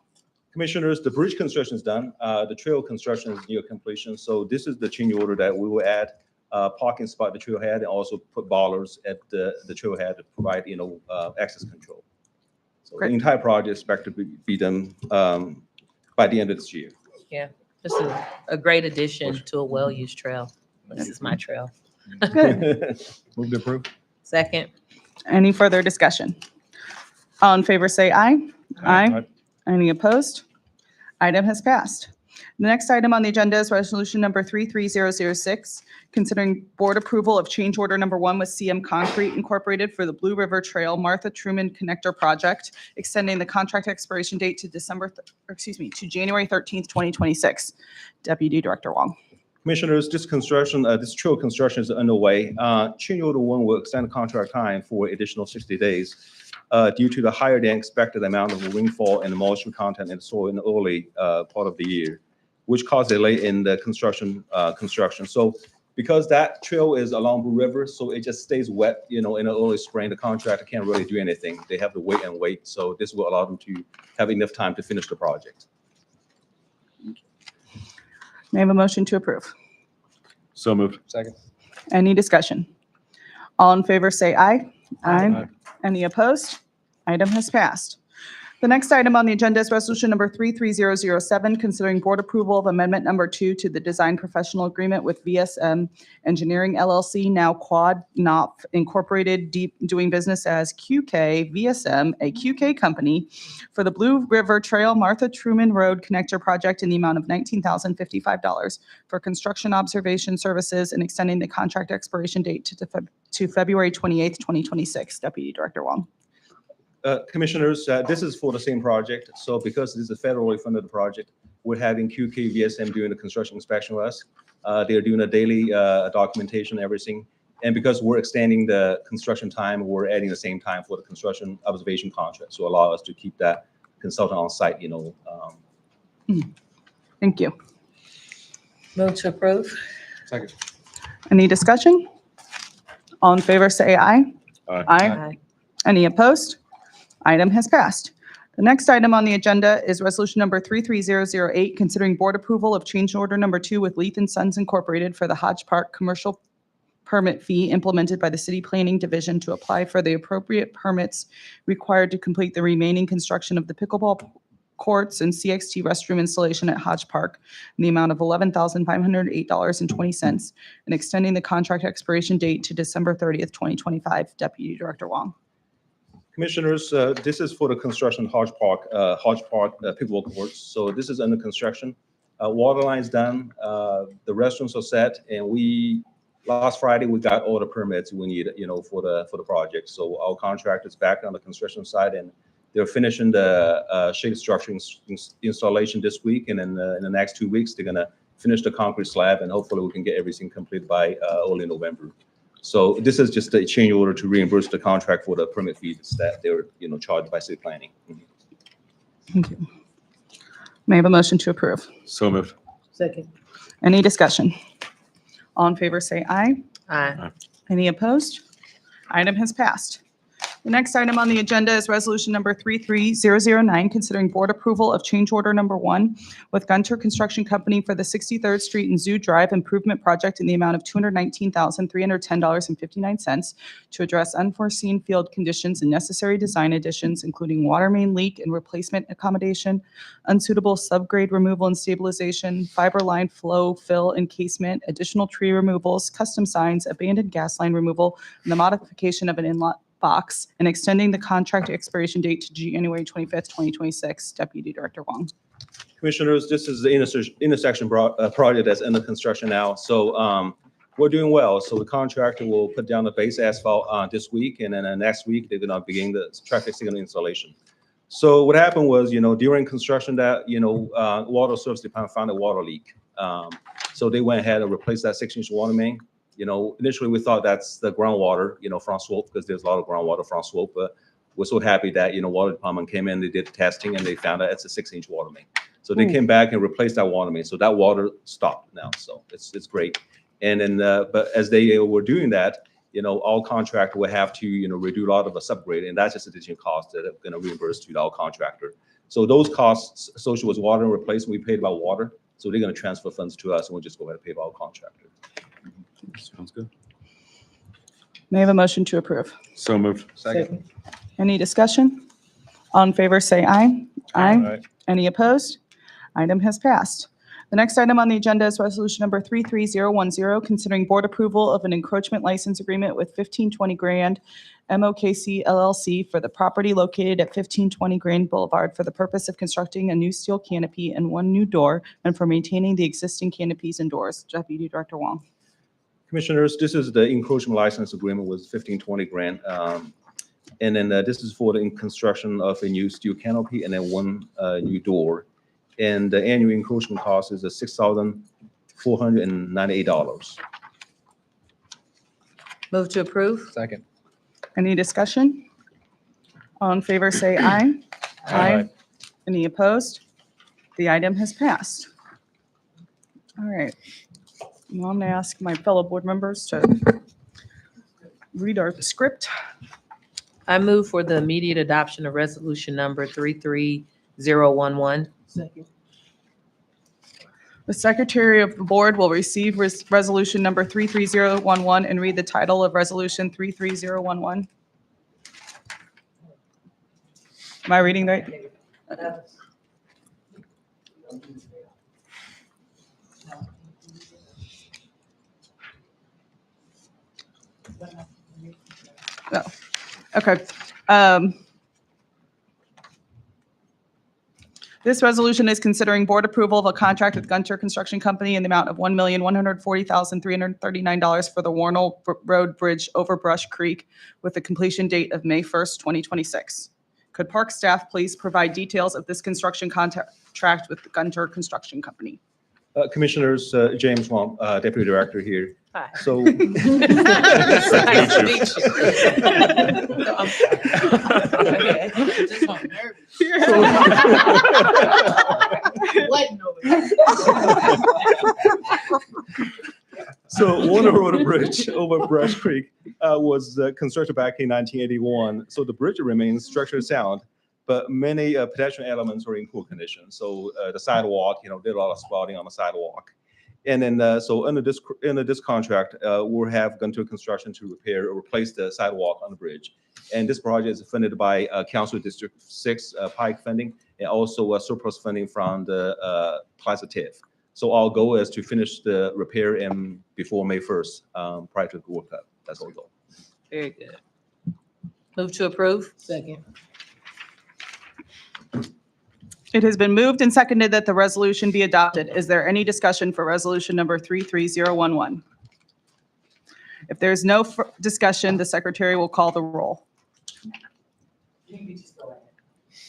Commissioners, the bridge construction is done. The trail construction is near completion. So this is the change order that we will add parking spot at the trailhead and also put bollards at the trailhead to provide, access control. So Great. the entire project is expected to be done by the end of this year. Yeah, this is a great addition to a well-used trail. This is my trail. Good. Move to approve. Second. Any further discussion? All in favor, say aye. Aye. Any opposed? Item has passed. The next item on the agenda is resolution number 33006, considering board approval of change order number 1 with CM Concrete Incorporated for the Blue River Trail Martha Truman Connector Project, extending the contract expiration date to January 13th, 2026. Deputy Director Wong. Commissioners, this trail construction is underway. Change order one will extend the contract time for additional 60 days due to the higher than expected amount of rainfall and moisture content in the soil in the early part of the year, which caused delay in the construction. So because that trail is along Blue River, so it just stays wet, in the early spring, the contractor can't really do anything. They have to wait and wait. So this will allow them to have enough time to finish the project. May I have a motion to approve? So moved. Second. Any discussion? All in favor, say aye. Aye. Any opposed? Item has passed. The next item on the agenda is resolution number 33007, considering board approval of amendment number 2 to the design professional agreement with VSM Engineering LLC, now Quad Knopf Incorporated, doing business as QK VSM, a QK company, for the Blue River Trail Martha Truman Road Connector Project in the amount of $19,055 for construction observation services and extending the contract expiration date to February 28th, 2026. Deputy Director Wong. Commissioners, this is for the same project. So because this is a federally funded project, we're having QK VSM doing the construction inspection with us. They're doing a daily documentation, everything. And because we're extending the construction time, we're adding the same time for the construction observation contract. So allow us to keep that consultant on site, Thank you. Move to approve. Second. Any discussion? All in favor, say aye. Aye. Any opposed? Item has passed. The next item on the agenda is resolution number 33008, considering board approval of change order number 2 with Leith & Sons Incorporated for the Hodge Park commercial permit fee implemented by the City Planning Division to apply for the appropriate permits required to complete the remaining construction of the pickleball courts and CXT restroom installation at Hodge Park in the amount of $11,508.20 and extending the contract expiration date to December 30th, 2025. Deputy Director Wong. Commissioners, this is for the construction Hodge Park pickleball courts. So this is under construction. Water line's done. The restrooms are set, and last Friday we got all the permits we need, for the project. So our contractor's back on the construction side, and they're finishing the shade structure installation this week, and then in the next 2 weeks they're gonna finish the concrete slab, and hopefully we can get everything completed by early November. So this is just a change order to reimburse the contract for the permit fees that they were, charged by city planning. Thank you. May I have a motion to approve? So moved. Second. Any discussion? All in favor, say aye. Aye. Any opposed? Item has passed. The next item on the agenda is resolution number 33009, considering board approval of change order number 1 with Gunter Construction Company for the 63rd Street and Zoo Drive improvement project in the amount of $219,310.59 to address unforeseen field conditions and necessary design additions, including water main leak and replacement accommodation, unsuitable subgrade removal and stabilization, fiber line flow, fill, encasement, additional tree removals, custom signs, abandoned gas line removal, and the modification of an inlet box, and extending the contract expiration date to January 25th, 2026. Deputy Director Wong. Commissioners, this is the intersection project that's under construction now. So we're doing well. So the contractor will put down the base asphalt this week, and then next week they're gonna begin the traffic signal installation. So what happened was, during construction that, Water Service Department found a water leak. So they went ahead and replaced that 6-inch water main. Initially we thought that's the groundwater, from slope, because there's a lot of groundwater from slope. But we're so happy that, Water Department came in, they did the testing, and they found out it's a 6-inch water main. So they came back and replaced that water main. So that water stopped now. So it's great. And then, but as they were doing that, all contractor will have to, redo a lot of the subgrade, and that's just additional costs that are going to reimburse to our contractor. So those costs associated with water replacement, we paid by water. So they're going to transfer funds to us, and we'll just go ahead and pay by our contractor. Sounds good. May I have a motion to approve? So moved. Second. Any discussion? All in favor, say aye. Aye. Any opposed? Item has passed. The next item on the agenda is resolution number 33010, considering board approval of an encroachment license agreement with 1520 Grand MOKC LLC for the property located at 1520 Grand Boulevard for the purpose of constructing a new steel canopy and 1 new door, and for maintaining the existing canopies and doors. Deputy Director Wong. Commissioners, this is the encroachment license agreement with 1520 Grand. And then this is for the construction of a new steel canopy and then 1 new door. And the annual encroachment cost is $498. Move to approve? Second. Any discussion? All in favor, say aye. Aye. Any opposed? The item has passed. All right. Now I'm going to ask my fellow board members to read our script. I move for the immediate adoption of resolution number 33011. Second. The secretary of the board will receive resolution number 33011 and read the title of resolution 33011. Am I reading right? No. Okay. This resolution is considering board approval of a contract with Gunter Construction Company in the amount of $1,140,339 for the Warnell Road Bridge over Brush Creek with a completion date of May 1st, 2026. Could park staff please provide details of this construction contract with the Gunter Construction Company? Commissioners, James Wong, Deputy Director here. Hi. So Nice to meet you. Okay. So Warner Road Bridge over Brush Creek was constructed back in 1981. So the bridge remains structurally sound, but many pedestrian elements are in poor condition. So the sidewalk, there's a lot of spotting on the sidewalk. And then, so under this contract, we'll have Gunter Construction to repair or replace the sidewalk on the bridge. And this project is funded by Council District 6 Pike funding and also surplus funding from the Plaza TIF. So our goal is to finish the repair before May 1st, prior to the World Cup. That's our goal. Very good. Move to approve? Second. It has been moved and seconded that the resolution be adopted. Is there any discussion for resolution number 33011? If there's no discussion, the secretary will call the roll.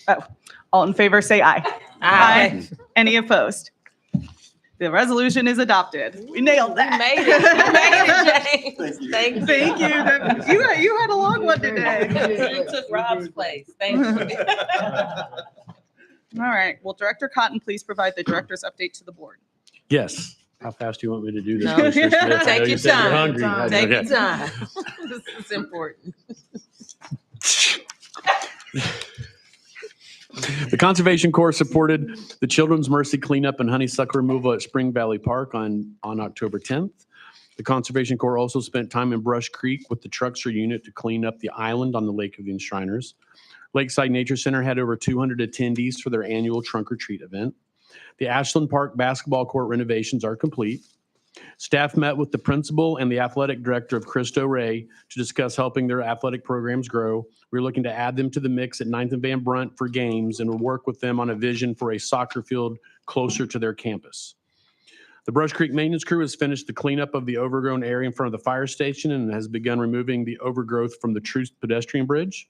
Oh, all in favor, say aye. Aye. Any opposed? The resolution is adopted. We nailed that. You made it. You made it, James. Thank you. Thank you. You had a long one today. You took Rob's place. Thank you. All right. Will Director Cotton please provide the director's update to the board? Yes. How fast do you want me to do this? No. Commissioner Smith? I know Take you your said you're time. hungry. Take your Okay. time. This is important. The Conservation Corps supported the Children's Mercy cleanup and honeysuckle removal at Spring Valley Park on October 10th. The Conservation Corps also spent time in Brush Creek with the Truxer unit to clean up the island on the Lake of the Enshriners. Lakeside Nature Center had over 200 attendees for their annual trunk or treat event. The Ashland Park basketball court renovations are complete. Staff met with the principal and the athletic director of Cristo Rey to discuss helping their athletic programs grow. We're looking to add them to the mix at 9th and Van Brunt for games and will work with them on a vision for a soccer field closer to their campus. The Brush Creek maintenance crew has finished the cleanup of the overgrown area in front of the fire station and has begun removing the overgrowth from the Truce pedestrian bridge.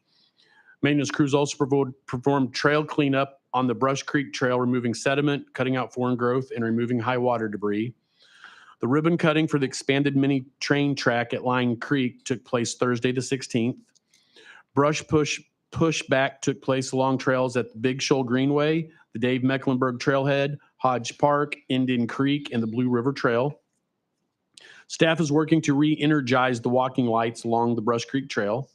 Maintenance crews also performed trail cleanup on the Brush Creek Trail, removing sediment, cutting out foreign growth, and removing high water debris. The ribbon cutting for the expanded mini train track at Line Creek took place Thursday the 16th. Brush pushback took place along trails at the Big Shoal Greenway, the Dave Mecklenburg Trailhead, Hodge Park, Indian Creek, and the Blue River Trail. Staff is working to re-energize the walking lights along the Brush Creek Trail.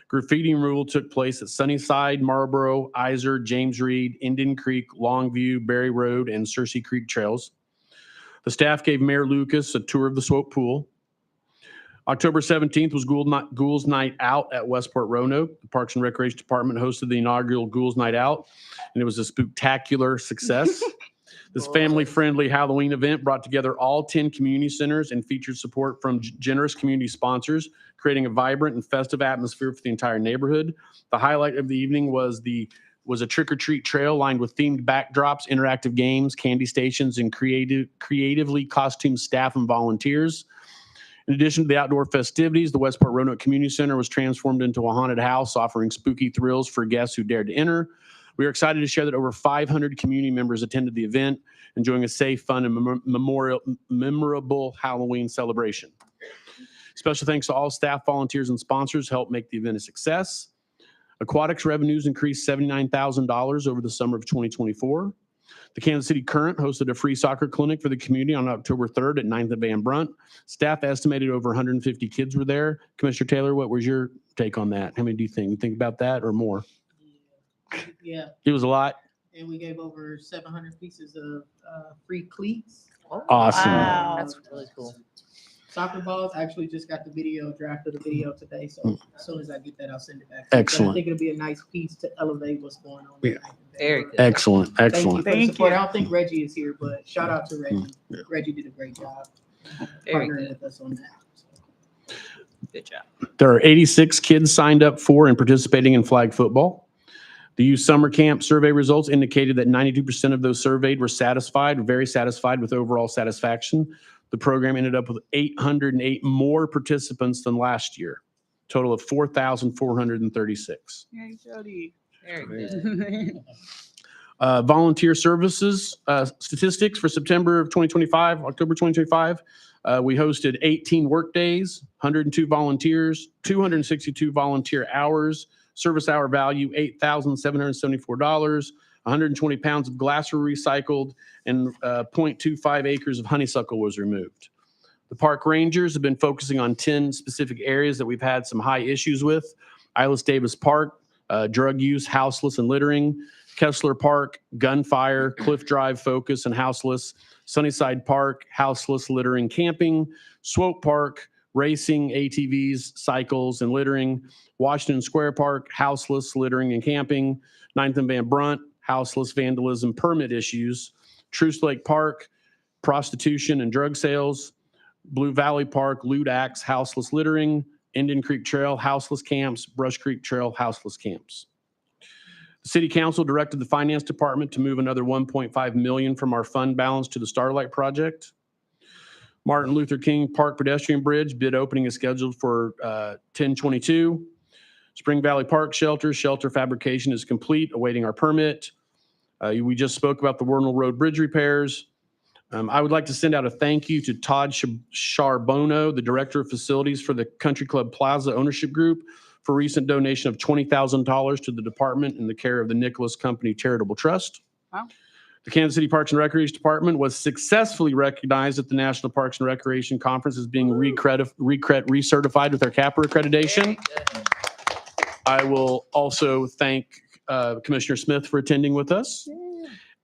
Graffiti removal took place at Sunnyside, Marlboro, Iser, James Reed, Indian Creek, Longview, Berry Road, and Searcy Creek trails. The staff gave Mayor Lucas a tour of the Swope Pool. October 17th was Ghouls Night Out at Westport Roanoke. The Parks and Recreation Department hosted the inaugural Ghouls Night Out, and it was a spectacular success. This family-friendly Halloween event brought together all 10 community centers and featured support from generous community sponsors, creating a vibrant and festive atmosphere for the entire neighborhood. The highlight of the evening was a trick-or-treat trail lined with themed backdrops, interactive games, candy stations, and creatively costumed staff and volunteers. In addition to the outdoor festivities, the Westport Roanoke Community Center was transformed into a haunted house, offering spooky thrills for guests who dared to enter. We are excited to share that over 500 community members attended the event, enjoying a safe, fun, and memorable Halloween celebration. Special thanks to all staff, volunteers, and sponsors who helped make the event a success. Aquatics revenues increased $79,000 over the summer of 2024. The Kansas City Current hosted a free soccer clinic for the community on October 3rd at 9th and Van Brunt. Staff estimated over 150 kids were there. Commissioner Taylor, what was your take on that? How many do you think? You think about that or more? Yeah, It was a lot. and we gave over 700 pieces of free cleats. Awesome. Wow. That's really cool. Soccer balls, I actually just got the draft of the video today, so as soon as I get that, I'll send it back. to you. But Excellent. I think it'll be a nice piece to elevate what's going on. Yeah. Very good. Excellent. Thank you Excellent. for the support. I don't think Reggie is here, but shout out to Reggie. Reggie did a great job Very partnering good. with us on that. Good job. There are 86 kids signed up for and participating in flag football. The youth summer camp survey results indicated that 92% of those surveyed were satisfied, very satisfied with overall satisfaction. The program ended up with 808 more participants than last year, total of 4,436. Yay, Jody. Very good. Volunteer services statistics for September of 2025, October 2025. We hosted 18 work days, 102 volunteers, 262 volunteer hours, service hour value $8,774, 120 pounds of glass were recycled, and 0.25 acres of honeysuckle was removed. The park rangers have been focusing on 10 specific areas that we've had some high issues with. Isles Davis Park, drug use, houseless, and littering. Kessler Park, gunfire, Cliff Drive focus and houseless. Sunnyside Park, houseless, littering, camping. Swope Park, racing, ATVs, cycles, and littering. Washington Square Park, houseless, littering, and camping. 9th and Van Brunt, houseless, vandalism, permit issues. Truce Lake Park, prostitution and drug sales. Blue Valley Park, lewd acts, houseless littering. Indian Creek Trail, houseless camps. Brush Creek Trail, houseless camps. The City Council directed the Finance Department to move another $1.5 million from our fund balance to the Starlight Project. Martin Luther King Park Pedestrian Bridge bid opening is scheduled for 10/22. Spring Valley Park shelter fabrication is complete, awaiting our permit. We just spoke about the Wernal Road Bridge repairs. I would like to send out a thank you to Todd Charbono, the Director of Facilities for the Country Club Plaza Ownership Group, for recent donation of $20,000 to the department in the care of the Nicholas Company Charitable Trust. Wow. The Kansas City Parks and Recreation Department was successfully recognized at the National Parks and Recreation Conference as being recertified with our CAPRA accreditation. I will also thank Commissioner Smith for attending with us.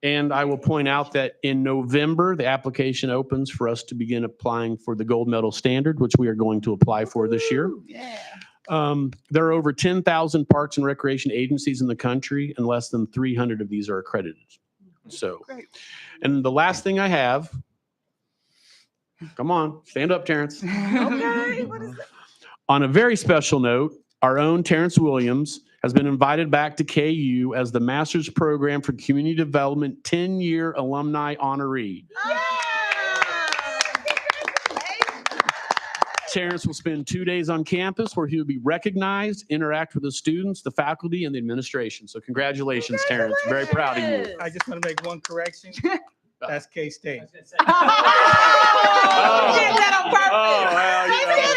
And I will point out that in November, the application opens for us to begin applying for the gold medal standard, which we are going to apply for this year. Yeah. There are over 10,000 parks and recreation agencies in the country, and less than 300 of these are accredited. So, Great. and the last thing I have, come on, stand up, Terrence. Okay, what is that? On a very special note, our own Terrence Williams has been invited back to KU as the Master's Program for Community Development 10-year alumni honoree. Terrence will spend 2 days on campus where he will be recognized, interact with the students, the faculty, and the administration. So congratulations, Terrence. Very proud of you. I just want to make one correction. That's K-State. Did that on purpose.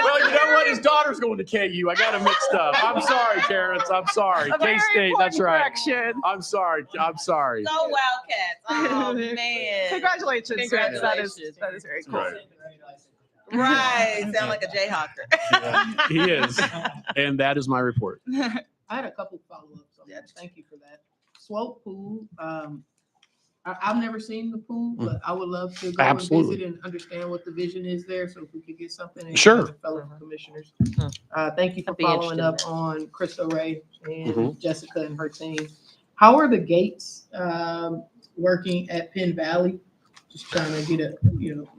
Well, you know what? His daughter's going to KU. I got him mixed up. I'm sorry, Terrence. I'm sorry. A very K-State, that's right. correction. I'm sorry. I'm sorry. Go Wildcats. Oh, man. Congratulations. Congratulations. That is very cool. Right. Right. Sound like a Jayhawker. He is. And that is my report. I had a couple follow-ups on that. Thank you for that. Swope Pool, I've never seen the pool, but I would love to go and Absolutely. visit and understand what the vision is there. So if we could get something. And Sure. other fellow commissioners. Thank you for I'd be following interested up on Crystal Ray and Mhm. Jessica and her team. How are the gates working at Penn Valley? Just trying to get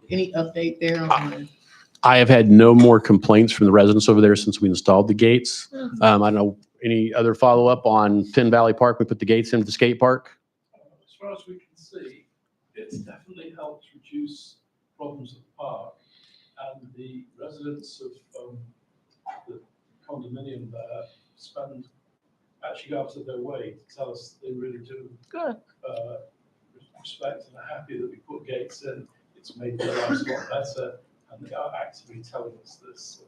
any update there on. I have had no more complaints from the residents over there since we installed the gates. I don't know, any other follow-up on Penn Valley Park? We put the gates into the skate park. As far as we can see, it's definitely helped reduce problems at the park. And the residents of the condominium there spend actually go out of their way to tell us they really do Good. respect and are happy that we put gates in. It's made their lives a lot better, and they are actively telling us this.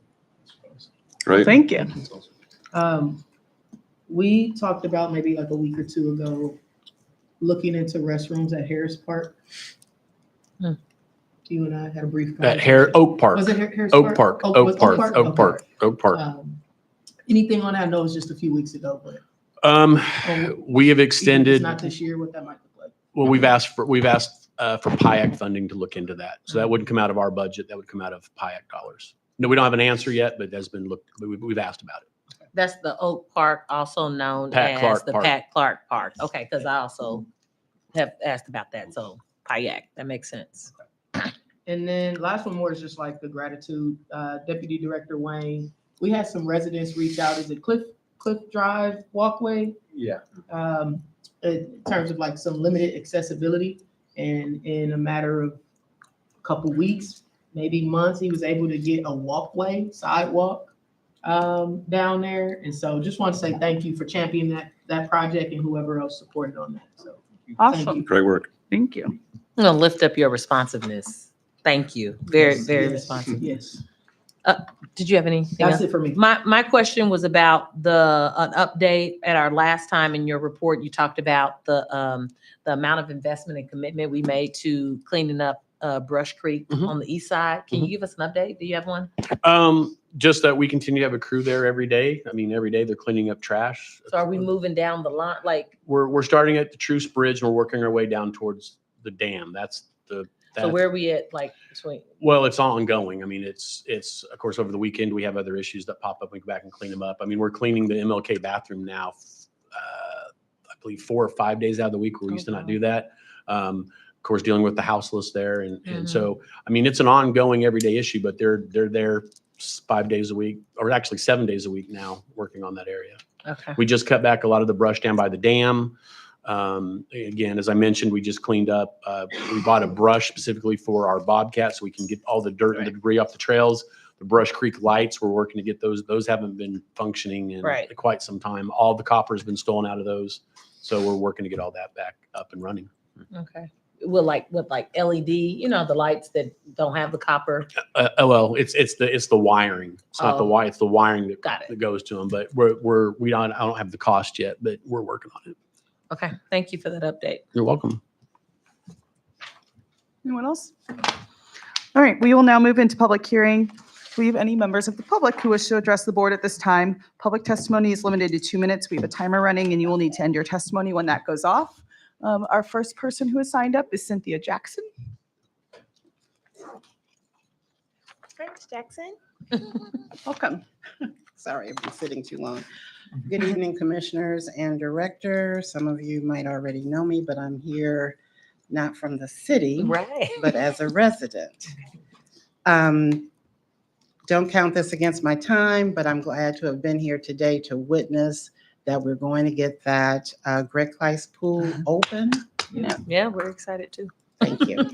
Right. Thank you. We talked about maybe like a week or two ago, looking into restrooms at Harris Park. Hmm. You and I had a brief At conversation. Oak Park. Was it Harris Oak Park, Oh, Oak was Park, Oak Okay. Park, Oak Park. Anything on that? I know it was just a few weeks ago, but We have even if extended, it's not this year, what that might look like. well, we've asked for PIAC funding to look into that. So that wouldn't come out of our budget. That would come out of PIAC dollars. No, we don't have an answer yet, but has been looked, we've asked about it. That's the Oak Park, also known Pat as Clark the Park. Pat Clark Park. Okay, because I also have asked about that. So PIAC, that makes sense. And then last one more is just like the gratitude, Deputy Director Wayne. We had some residents reach out. Is it Cliff Drive walkway? Yeah. In terms of like some limited accessibility, and in a matter of a couple weeks, maybe months, he was able to get a walkway, sidewalk down there. And so just want to say thank you for championing that project and whoever else supported on that. So thank Awesome. you. Great work. Thank you. I'm gonna lift up your responsiveness. Thank you. Very, very Yes, responsive. Yes, Did you have anything that's else? it for me. My question was about an update. At our last time in your report, you talked about the amount of investment and commitment we made to cleaning up Brush Creek Mhm. on the east side. Can you give us an update? Do you have one? Just that we continue to have a crew there every day. I mean, every day they're cleaning up trash. So are we moving down the line? Like, We're starting at the Truce Bridge and we're working our way down towards the dam. so where are we at, like, between? Well, it's ongoing. I mean, it's of course, over the weekend, we have other issues that pop up. We go back and clean them up. I mean, we're cleaning the MLK bathroom now, I believe 4 or 5 days out of the week. We used to not do that. Of course, dealing with the houseless there. And so, I mean, it's an ongoing everyday issue, but they're there 5 days a week, or actually 7 days a week now, working on that area. Okay. We just cut back a lot of the brush down by the dam. Again, as I mentioned, we just cleaned up, we bought a brush specifically for our Bobcat so we can get all the dirt and the debris off the trails. The Brush Creek lights, we're working to get those. Those haven't been functioning in quite some time. All the copper's been stolen out of those. So we're working to get all that back up and running. Okay. With like LED, the lights that don't have the copper. Well, it's the wiring. It's not the Oh. wire. It's the wiring that, Got it. that goes to them. But I don't have the cost yet, but we're working on it. Okay. Thank you for that update. You're welcome. Anyone else? All right, we will now move into public hearing. Do we have any members of the public who wish to address the board at this time? Public testimony is limited to 2 minutes. We have a timer running and you will need to end your testimony when that goes off. Our first person who has signed up is Cynthia Jackson. Thanks, Jackson. Welcome. Sorry, I've been sitting too long. Good evening, commissioners and director. Some of you might already know me, but I'm here not from the city, Right. but as a resident. Don't count this against my time, but I'm glad to have been here today to witness that we're going to get that Greg Kleist pool open. Yeah, we're excited too. Thank you.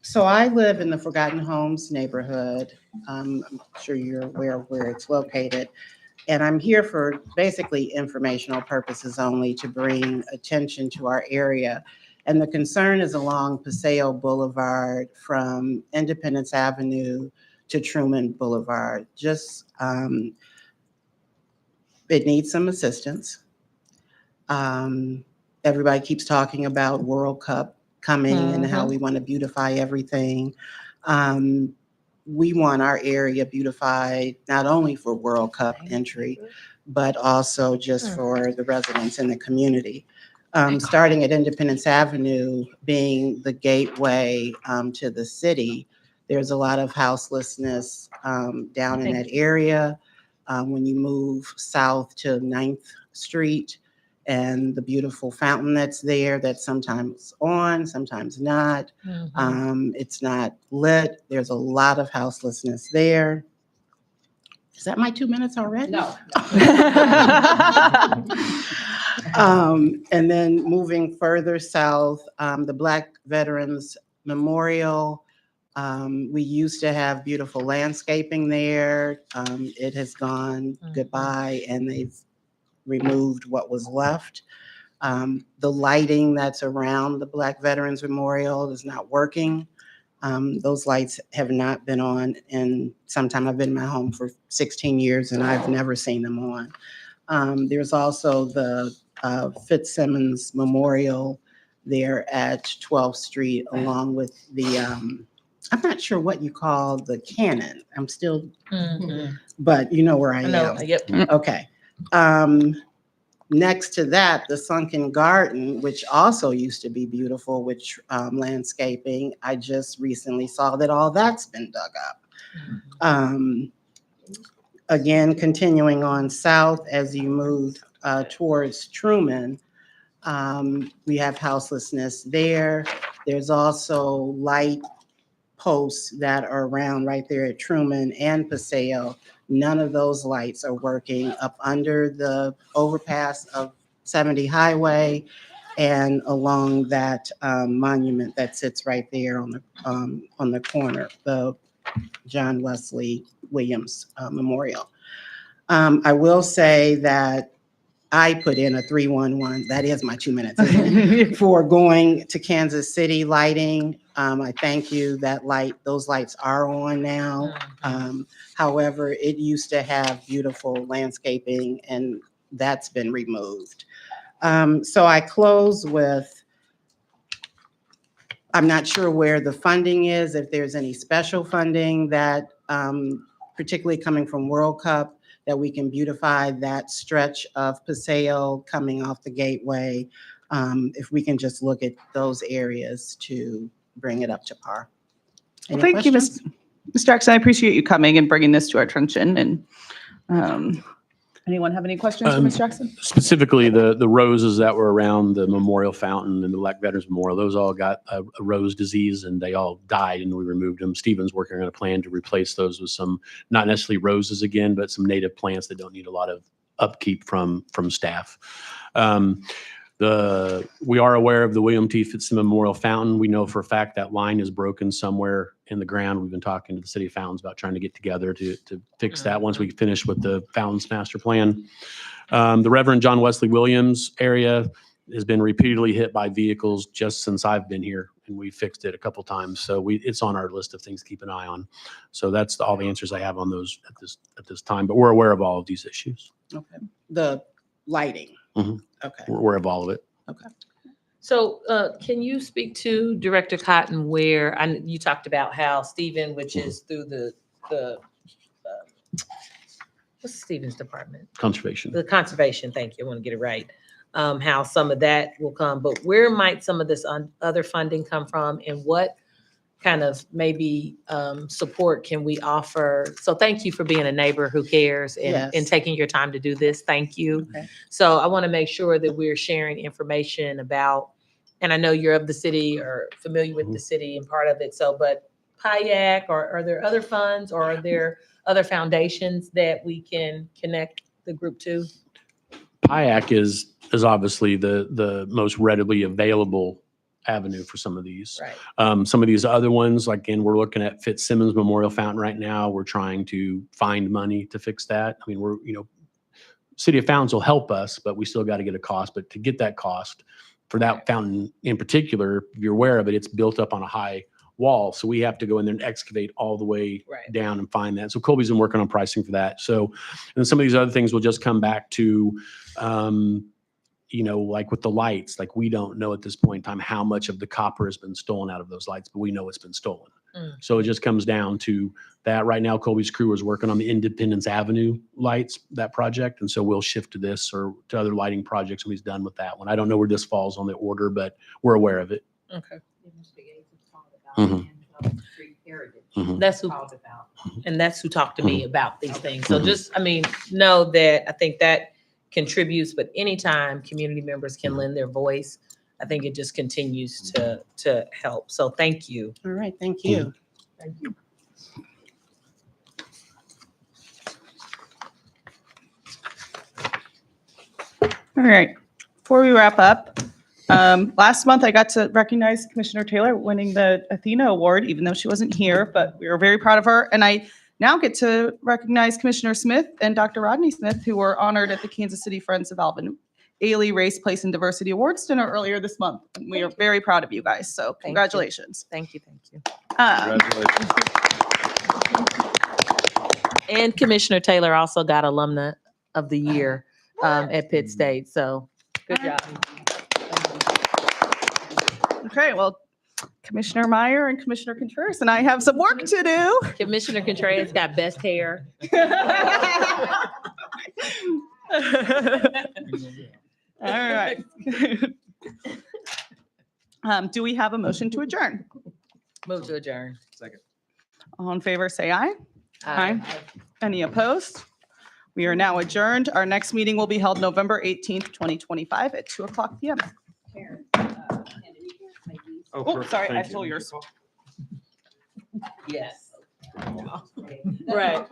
So I live in the Forgotten Homes neighborhood. I'm sure you're aware of where it's located. And I'm here for basically informational purposes only to bring attention to our area. And the concern is along Paseo Boulevard from Independence Avenue to Truman Boulevard. Just, it needs some assistance. Everybody keeps talking about World Cup coming and how we want to beautify everything. We want our area beautified, not only for World Cup entry, but also just for the residents in the community. Starting at Independence Avenue being the gateway to the city, there's a lot of houselessness down in that area. When you move south to 9th Street, and the beautiful fountain that's there that's sometimes on, sometimes not. It's not lit. There's a lot of houselessness there. Is that my 2 minutes already? No. And then moving further south, the Black Veterans Memorial We used to have beautiful landscaping there. It has gone goodbye, and they've removed what was left. The lighting that's around the Black Veterans Memorial is not working. Those lights have not been on in some time. I've been in my home for 16 years and I've never seen them on. There's also the Fitzsimmons Memorial there at 12th Street, along with the, I'm not sure what you call the cannon. I'm still, but you know where I I know, am. yep. Okay. Next to that, the Sunken Garden, which also used to be beautiful with landscaping. I just recently saw that all that's been dug up. Again, continuing on south as you move towards Truman, we have houselessness there. There's also light posts that are around right there at Truman and Paseo. None of those lights are working up under the overpass of 70 Highway and along that monument that sits right there on the corner, the John Wesley Williams Memorial. I will say that I put in a 311, that is my 2 minutes, for going to Kansas City lighting. I thank you, those lights are on now. However, it used to have beautiful landscaping and that's been removed. So I close with, I'm not sure where the funding is, if there's any special funding that, particularly coming from World Cup, that we can beautify that stretch of Paseo coming off the Gateway. If we can just look at those areas to bring it up to par. Well, Any thank you, questions? Ms. Jackson. I appreciate you coming and bringing this to our attention. And anyone have any questions for Ms. Jackson? Specifically, the roses that were around the memorial fountain and the Black Veterans Memorial, those all got a rose disease and they all died and we removed them. Stephen's working on a plan to replace those with some, not necessarily roses again, but some native plants that don't need a lot of upkeep from staff. We are aware of the William T. Fitzsimmons Memorial Fountain. We know for a fact that line is broken somewhere in the ground. We've been talking to the city of Fountains about trying to get together to fix that once we finish with the Fountains Master Plan. The Reverend John Wesley Williams area has been repeatedly hit by vehicles just since I've been here, and we fixed it a couple times. So it's on our list of things to keep an eye on. So that's all the answers I have on those at this time, but we're aware of all of these issues. Okay. The lighting. Mhm. Okay. We're aware of all of it. Okay. So can you speak to Director Cotton where, you talked about how Stephen, which is through the what's Stephen's department? Conservation. The conservation, thank you, I want to get it right. How some of that will come, but where might some of this other funding come from and what kind of maybe support can we offer? So thank you for being a neighbor who cares and Yes. taking your time to do this. Thank you. Okay. So I want to make sure that we're sharing information about, and I know you're of the city or familiar with the city and part of it. So, but PIAC, or are there other funds or are there other foundations that we can connect the group to? PIAC is obviously the most readily available avenue for some of these. Right. Some of these other ones, like, again, we're looking at Fitzsimmons Memorial Fountain right now. We're trying to find money to fix that. I mean, City of Fountains will help us, but we still got to get a cost. But to get that cost for that fountain in particular, if you're aware of it, it's built up on a high wall. So we have to go in there and excavate all the way down and find that. So Colby's been working on pricing for that. So, and some of these other things will just come back to, like with the lights, like we don't know at this point in time how much of the copper has been stolen out of those lights, but we know it's been stolen. So it just comes down to that. Right now, Colby's crew is working on the Independence Avenue lights, that project. And so we'll shift to this or to other lighting projects when he's done with that one. I don't know where this falls on the order, but we're aware of it. Okay. Mhm. Mhm. That's who, and that's who talked to me about these things. So just, know that I think that contributes, but anytime community members can lend their voice, I think it just continues to help. So thank you. All right. Thank you. Thank you. All right. Before we wrap up, Last month, I got to recognize Commissioner Taylor winning the Athena Award, even though she wasn't here, but we were very proud of her. And I now get to recognize Commissioner Smith and Dr. Rodney Smith, who were honored at the Kansas City Friends of Alvin Ailey Race, Place, and Diversity Awards dinner earlier this month. And we are very proud of you guys, so you. congratulations. Thank you, thank you. Congratulations. And Commissioner Taylor also got Alumna of the Year at Pitt State, so good job. Okay, well, Commissioner Meyer and Commissioner Contreras and I have some work to do. Commissioner Contreras got best hair. All right. Do we have a motion to adjourn? Move to adjourn. Second. All in favor, say aye. Aye. Any opposed? We are now adjourned. Our next meeting will be held November 18th, 2025 at 2:00 PM. Oh, sorry, I stole yours. Yes. Right.